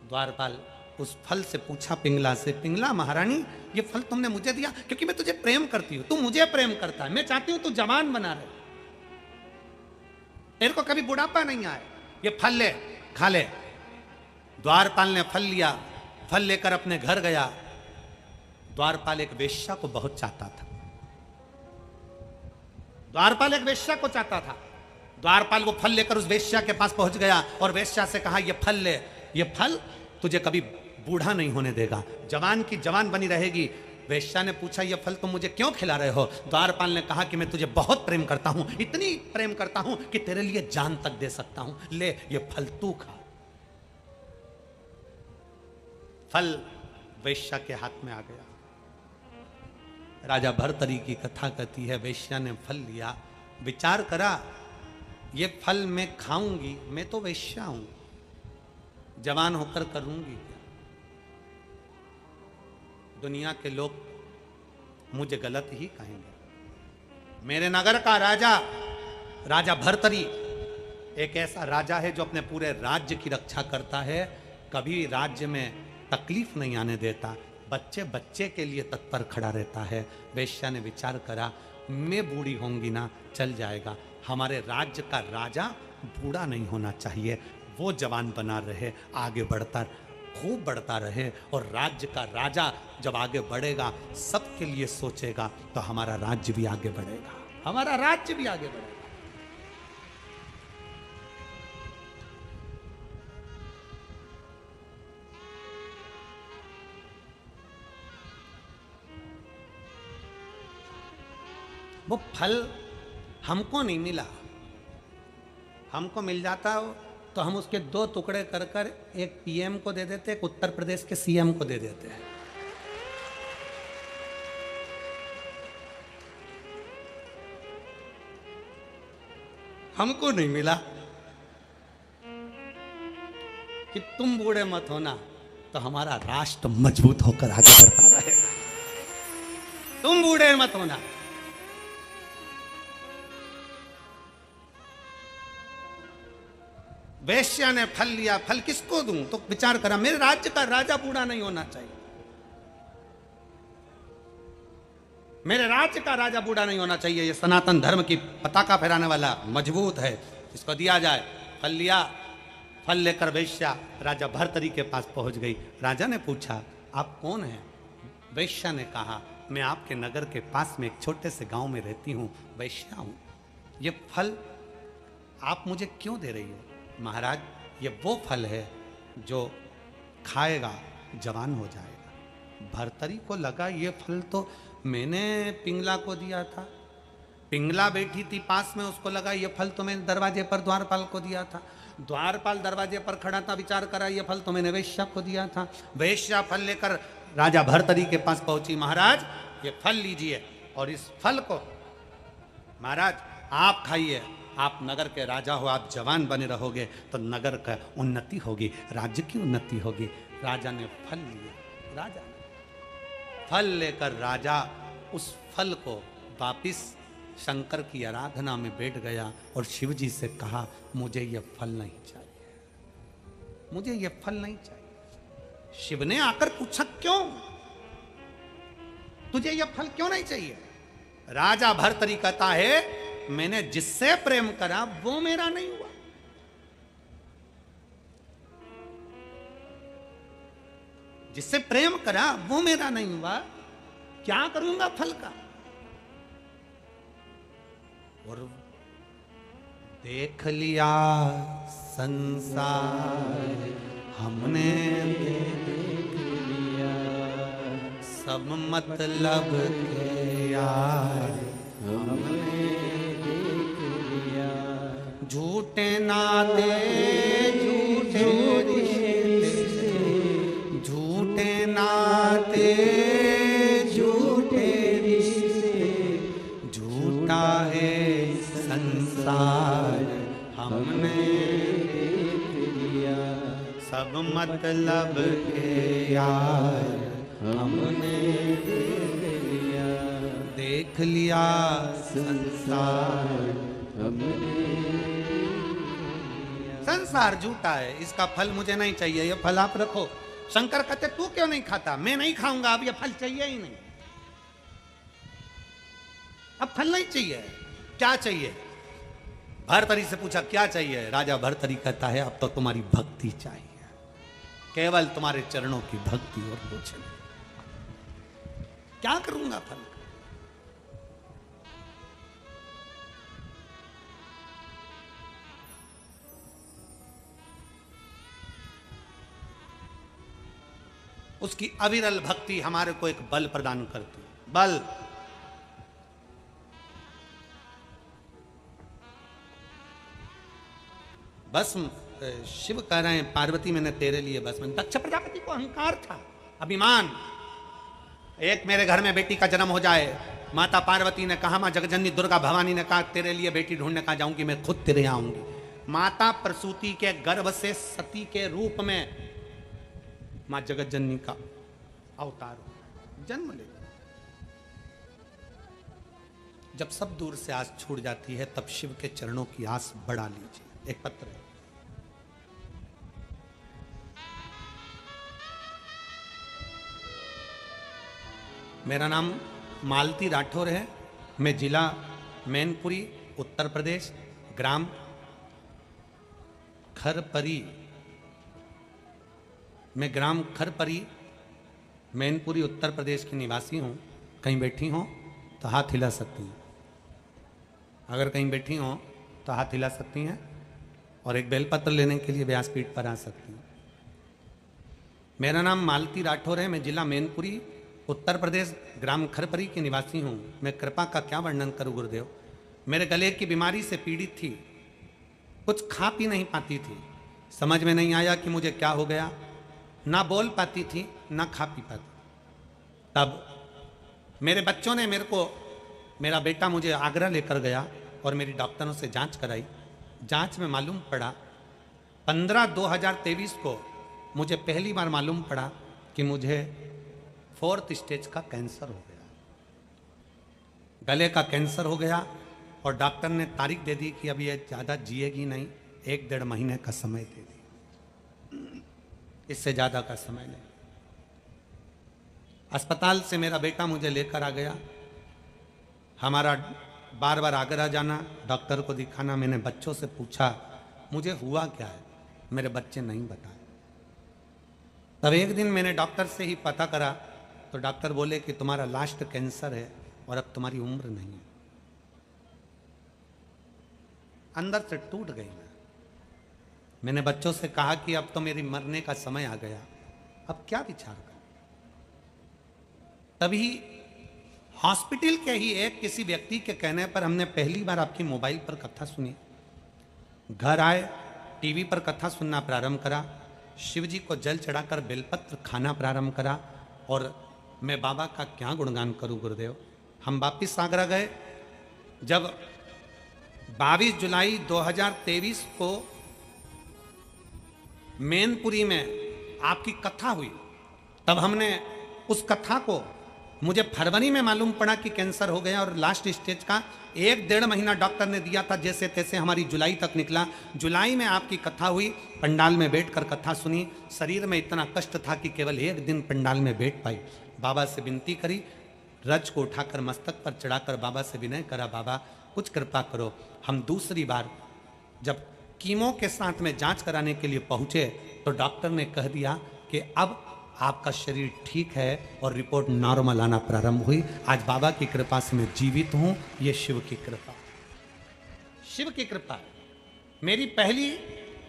द्वारपाल उस फल से पूछा पिंगला से, पिंगला महारानी ये फल तुमने मुझे दिया क्योंकि मैं तुझे प्रेम करती हूं, तू मुझे प्रेम करता है, मैं चाहती हूं तू जवान बना रहे, तेरे को कभी बुढ़ापा नहीं आए, ये फल ले खा ले। द्वारपाल ने फल लिया। फल लेकर अपने घर गया। द्वारपाल एक वेश्या को बहुत चाहता था। द्वारपाल एक वेश्या को चाहता था। द्वारपाल वो फल लेकर उस वेश्या के पास पहुंच गया और वेश्या से कहा, ये फल ले, ये फल तुझे कभी बूढ़ा नहीं होने देगा, जवान की जवान बनी रहेगी। वेश्या ने पूछा, ये फल तुम मुझे क्यों खिला रहे हो? द्वारपाल ने कहा कि मैं तुझे बहुत प्रेम करता हूं, इतनी प्रेम करता हूं कि तेरे लिए जान तक दे सकता हूं, ले ये फल तू खा। फल वेश्या के हाथ में आ गया। राजा भर्तरी की कथा कहती है, वेश्या ने फल लिया, विचार करा, ये फल मैं खाऊंगी, मैं तो वेश्या हूं, जवान होकर करूंगी क्या? दुनिया के लोग मुझे गलत ही कहेंगे। मेरे नगर का राजा, राजा भर्तरी एक ऐसा राजा है जो अपने पूरे राज्य की रक्षा करता है, कभी राज्य में तकलीफ नहीं आने देता, बच्चे बच्चे के लिए तत्पर खड़ा रहता है। वेश्या ने विचार करा, मैं बूढ़ी होंगी ना, चल जाएगा, हमारे राज्य का राजा बूढ़ा नहीं होना चाहिए, वो जवान बना रहे, आगे बढ़ता खूब बढ़ता रहे, और राज्य का राजा जब आगे बढ़ेगा सबके लिए सोचेगा तो हमारा राज्य भी आगे बढ़ेगा, हमारा राज्य भी आगे बढ़ेगा। वो फल हमको नहीं मिला, हमको मिल जाता हो तो हम उसके 2 टुकड़े कर कर एक पीएम को दे देते, एक उत्तर प्रदेश के सीएम को दे देते हैं। हमको नहीं मिला कि तुम बूढ़े मत होना तो हमारा राष्ट्र मजबूत होकर आगे बढ़ता रहेगा, तुम बूढ़े मत होना। वेश्या ने फल लिया, फल किसको दूं? तो विचार करा, मेरे राज्य का राजा बूढ़ा नहीं होना चाहिए, मेरे राज्य का राजा बूढ़ा नहीं होना चाहिए, ये सनातन धर्म की पताका फहराने वाला मजबूत है, इसको दिया जाए। फल लिया। फल लेकर वेश्या राजा भर्तरी के पास पहुंच गई। राजा ने पूछा, आप कौन हैं? वेश्या ने कहा, मैं आपके नगर के पास में एक छोटे से गांव में रहती हूं, वेश्या हूं, ये फल आप मुझे क्यों दे रही हो? महाराज, ये वो फल है जो खाएगा जवान हो जाएगा। भर्तरी को लगा ये फल तो मैंने पिंगला को दिया था, पिंगला बैठी थी पास में, उसको लगा ये फल तो मैंने दरवाजे पर द्वारपाल को दिया था, द्वारपाल दरवाजे पर खड़ा था, विचार करा ये फल तो मैंने वेश्या को दिया था। वेश्या फल लेकर राजा भर्तरी के पास पहुंची, महाराज ये फल लीजिए और इस फल को महाराज आप खाइए, आप नगर के राजा हो, आप जवान बने रहोगे तो नगर का उन्नति होगी, राज्य की उन्नति होगी। राजा ने फल लिया। राजा ने फल लेकर राजा उस फल को वापिस शंकर की आराधना में बैठ गया और शिव जी से कहा, मुझे यह फल नहीं चाहिए। मुझे ये फल नहीं चाहिए। शिव ने आकर पूछा क्यों, तुझे यह फल क्यों नहीं चाहिए? राजा भर्तरी कहता है मैंने जिससे प्रेम करा वो मेरा नहीं हुआ। जिससे प्रेम करा वो मेरा नहीं हुआ, क्या करूंगा फल का? और देख लिया संसार हमने, देख लिया सब मतलब के यार हमने, देख लिया झूठे नाते झूठे रिश्ते, झूठे नाते झूठे रिश्ते, झूठा है संसार हमने देख लिया सब मतलब के यार हमने देख लिया संसार हमने। संसार झूठा है, इसका फल मुझे नहीं चाहिए, ये फल आप रखो। शंकर कहते तू क्यों नहीं खाता? मैं नहीं खाऊंगा, अब ये फल चाहिए ही नहीं, अब फल नहीं चाहिए। क्या चाहिए? भर्तरी से पूछा क्या चाहिए? राजा भर्तरी कहता है अब तो तुम्हारी भक्ति चाहिए, केवल तुम्हारे चरणों की भक्ति और कुछ नहीं। क्या करूंगा फल? उसकी अविरल भक्ति हमारे को एक बल प्रदान करती है। बल भस्म शिव कह रहे हैं पार्वती मैंने तेरे लिए भस्म। दक्ष प्रजापति को अहंकार था, अभिमान। एक मेरे घर में बेटी का जन्म हो जाए, माता पार्वती ने कहा, मां जगजननी दुर्गा भवानी ने कहा तेरे लिए बेटी ढूंढने कहा जाऊंगी, मैं खुद तेरे यहां आऊंगी। माता प्रसूति के गर्भ से सती के रूप में मां जगज्जननी का अवतार जन्म ले। जब सब दूर से आस छूट जाती है तब शिव के चरणों की आस बढ़ा लीजिए। एक पत्र है, मेरा नाम मालती राठौर है, मैं जिला मैनपुरी उत्तर प्रदेश, ग्राम खरपरी, मैं ग्राम खरपरी मैनपुरी उत्तर प्रदेश की निवासी हूँ। कहीं बैठी हो तो हाथ हिला सकती हैं, अगर कहीं बैठी हो तो हाथ हिला सकती हैं और एक बेलपत्र लेने के लिए व्यासपीठ पर आ सकती हैं। मेरा नाम मालती राठौर है, मैं जिला मैनपुरी उत्तर प्रदेश ग्राम खरपरी की निवासी हूँ। मैं कृपा का क्या वर्णन करूँ गुरुदेव। मेरे गले की बीमारी से पीड़ित थी, कुछ खा पी नहीं पाती थी, समझ में नहीं आया कि मुझे क्या हो गया। ना बोल पाती थी ना खा पी पाती। तब मेरे बच्चों ने मेरे को, मेरा बेटा मुझे आगरा लेकर गया और मेरी डॉक्टरों से जांच कराई। जांच में मालूम पड़ा 15/2/2023 को मुझे पहली बार मालूम पड़ा कि मुझे 4th स्टेज का कैंसर हो गया, गले का कैंसर हो गया। और डॉक्टर ने तारीख दे दी कि अब ये ज़्यादा जिएगी नहीं, 1-1.5 महीने का समय दे दी, इससे ज़्यादा का समय नहीं। अस्पताल से मेरा बेटा मुझे लेकर आ गया। हमारा बार बार आगरा जाना, डॉक्टर को दिखाना। मैंने बच्चों से पूछा मुझे हुआ क्या है, मेरे बच्चे नहीं बताए। तब एक दिन मैंने डॉक्टर से ही पता करा तो डॉक्टर बोले कि तुम्हारा लास्ट कैंसर है और अब तुम्हारी उम्र नहीं है। अंदर से टूट गई मैंने बच्चों से कहा कि अब तो मेरी मरने का समय आ गया, अब क्या विचार कर। तभी हॉस्पिटल के ही एक किसी व्यक्ति के कहने पर हमने पहली बार आपकी मोबाइल पर कथा सुनी। घर आए, टीवी पर कथा सुनना प्रारंभ करा, शिव जी को जल चढ़ाकर बेलपत्र खाना प्रारंभ करा। और मैं बाबा का क्या गुणगान करूं गुरुदेव। हम वापिस आगरा गए। जब 22 जुलाई 2023 को मैनपुरी में आपकी कथा हुई, तब हमने उस कथा को मुझे फरवरी में मालूम पड़ा कि कैंसर हो गया और लास्ट स्टेज का 1-1.5 महीना डॉक्टर ने दिया था, जैसे तैसे हमारी जुलाई तक निकला। जुलाई में आपकी कथा हुई, पंडाल में बैठकर कथा सुनी। शरीर में इतना कष्ट था कि केवल 1 दिन पंडाल में बैठ पाई। बाबा से विनती करी, रज को उठाकर मस्तक पर चढ़ाकर बाबा से विनय करा, बाबा कुछ कृपा करो। हम दूसरी बार जब कीमो के साथ में जांच कराने के लिए पहुंचे तो डॉक्टर ने कह दिया कि अब आपका शरीर ठीक है और रिपोर्ट नॉर्मल आना प्रारंभ हुई। आज बाबा की कृपा से मैं जीवित हूं, ये शिव की कृपा, शिव की कृपा। मेरी पहली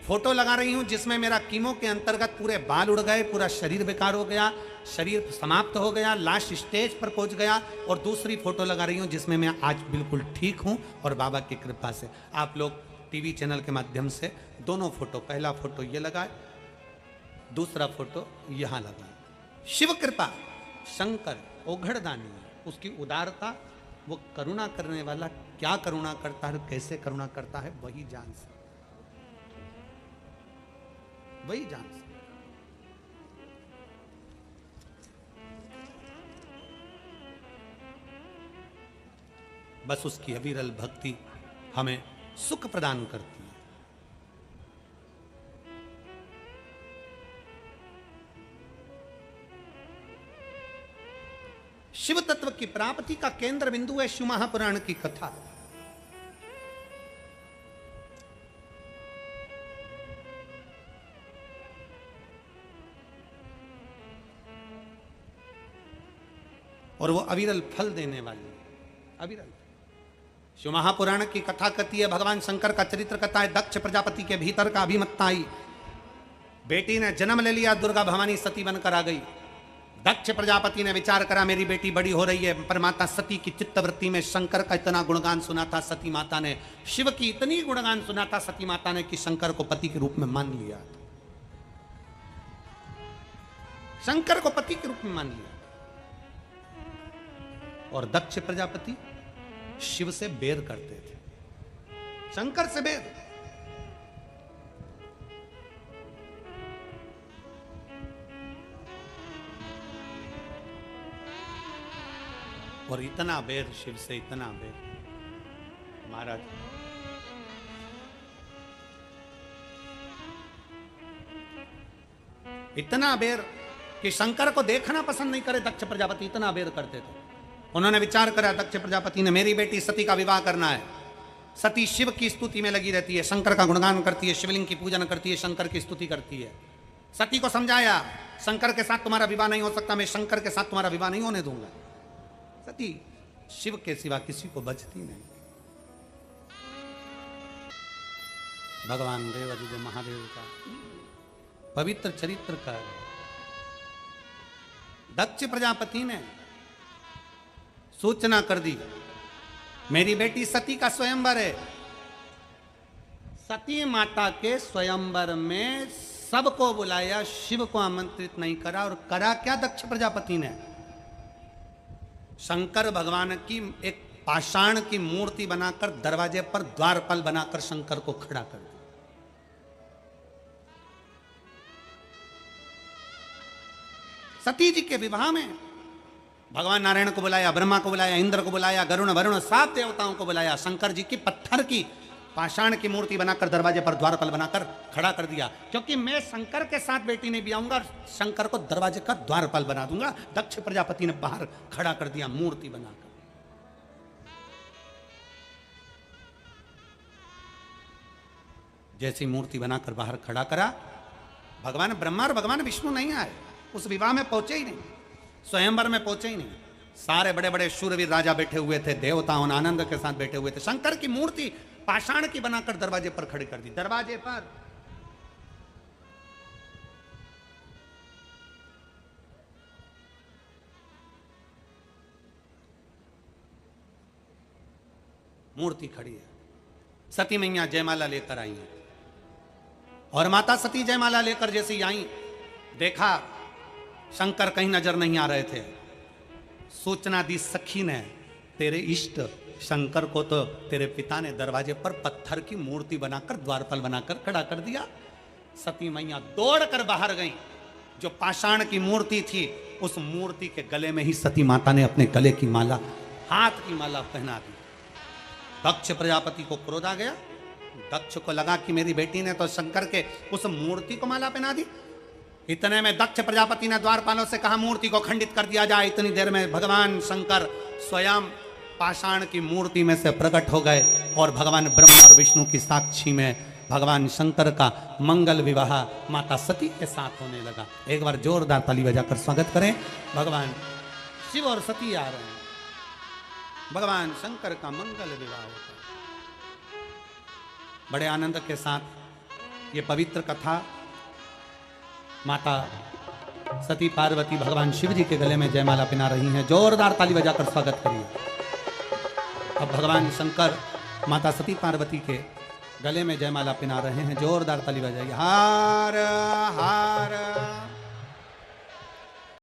फोटो लगा रही हूं जिसमें मेरा कीमो के अंतर्गत पूरे बाल उड़ गए, पूरा शरीर बेकार हो गया, शरीर समाप्त हो गया, लास्ट स्टेज पर पहुंच गया। और दूसरी फोटो लगा रही हूं जिसमें मैं आज बिल्कुल ठीक हूं और बाबा की कृपा से। आप लोग टीवी चैनल के माध्यम से दोनों फोटो, पहला फोटो ये लगाए, दूसरा फोटो यहां लगाए। शिव कृपा, शंकर ओघड़दानी, उसकी उदारता, वो करुणा करने वाला क्या करुणा करता है, कैसे करुणा करता है, वही जान सकता, वही जान सकता। बस उसकी अविरल भक्ति हमें सुख प्रदान करती है। शिव तत्व की प्राप्ति का केंद्र बिंदु है शिव महापुराण की कथा। और वो अविरल फल देने वाली है, अविरल। शिव महापुराण की कथा कहती है, भगवान शंकर का चरित्र कथा है। दक्ष प्रजापति के भीतर का अभिमत्ता आई, बेटी ने जन्म ले लिया, दुर्गा भवानी सती बनकर आ गई। दक्ष प्रजापति ने विचार करा मेरी बेटी बड़ी हो रही है, पर माता सती की चित्तवृत्ति में शंकर का इतना गुणगान सुना था सती माता ने, शिव की इतनी गुणगान सुना था सती माता ने कि शंकर को पति के रूप में मान लिया, शंकर को पति के रूप में मान लिया। और दक्ष प्रजापति शिव से बैर करते थे, शंकर से बैर। और इतना बैर शिव से, इतना बैर महाराज। इतना बैर कि शंकर को देखना पसंद नहीं करे दक्ष प्रजापति, इतना बैर करते थे। उन्होंने विचार करा, दक्ष प्रजापति ने, मेरी बेटी सती का विवाह करना है। सती शिव की स्तुति में लगी रहती है, शंकर का गुणगान करती है, शिवलिंग की पूजन करती है, शंकर की स्तुति करती है। सती को समझाया, शंकर के साथ तुम्हारा विवाह नहीं हो सकता, मैं शंकर के साथ तुम्हारा विवाह नहीं होने दूंगा। सती शिव के सिवा किसी को बचती नहीं। भगवान देवादिदेव महादेव का पवित्र चरित्र का दक्ष प्रजापति ने सूचना कर दी, मेरी बेटी सती का स्वयंवर है। सती माता के स्वयंवर में सबको बुलाया, शिव को आमंत्रित नहीं करा। और करा क्या दक्ष प्रजापति ने? शंकर भगवान की एक पाषाण की मूर्ति बनाकर दरवाजे पर द्वारपाल बनाकर शंकर को खड़ा कर दिया। सती जी के विवाह में भगवान नारायण को बुलाया, ब्रह्मा को बुलाया, इंद्र को बुलाया, गरुण वरुण 7 देवताओं को बुलाया। शंकर जी की पत्थर की पाषाण की मूर्ति बनाकर दरवाजे पर द्वारपाल बनाकर खड़ा कर दिया, क्योंकि मैं शंकर के साथ बेटी नहीं ब्याऊंगा, शंकर को दरवाजे का द्वारपाल बना दूंगा। दक्ष प्रजापति ने बाहर खड़ा कर दिया मूर्ति बनाकर। जैसी मूर्ति बनाकर बाहर खड़ा करा, भगवान ब्रह्मा और भगवान विष्णु नहीं आए, उस विवाह में पहुंचे ही नहीं, स्वयंवर में पहुंचे ही नहीं। सारे बड़े बड़े शूरवीर राजा बैठे हुए थे, देवताओं आनंद के साथ बैठे हुए थे। शंकर की मूर्ति पाषाण की बनाकर दरवाजे पर खड़ी कर दी। दरवाजे पर मूर्ति खड़ी है। सती मैया जयमाला लेकर आई है, और माता सती जयमाला लेकर जैसे आई, देखा शंकर कहीं नजर नहीं आ रहे थे। सूचना दी सखी ने, तेरे इष्ट शंकर को तो तेरे पिता ने दरवाजे पर पत्थर की मूर्ति बनाकर द्वारपाल बनाकर खड़ा कर दिया। सती मैया दौड़कर बाहर गई। जो पाषाण की मूर्ति थी उस मूर्ति के गले में ही सती माता ने अपने गले की माला, हाथ की माला पहना दी। दक्ष प्रजापति को क्रोध आ गया। दक्ष को लगा कि मेरी बेटी ने तो शंकर के उस मूर्ति को माला पहना दी। इतने में दक्ष प्रजापति ने द्वारपालों से कहा मूर्ति को खंडित कर दिया जाए। इतनी देर में भगवान शंकर स्वयं पाषाण की मूर्ति में से प्रकट हो गए और भगवान ब्रह्मा और विष्णु की साक्षी में भगवान शंकर का मंगल विवाह माता सती के साथ होने लगा। एक बार जोरदार ताली बजाकर स्वागत करें। भगवान शिव और सती आ रहे हैं, भगवान शंकर का मंगल विवाह होता है। बड़े आनंद के साथ ये पवित्र कथा माता सती पार्वती भगवान शिव जी के गले में जयमाला पहना रही हैं। जोरदार ताली बजाकर स्वागत करिए। अब भगवान शंकर माता सती पार्वती के गले में जयमाला पहना रहे हैं। जोरदार ताली बजाइए। हार हार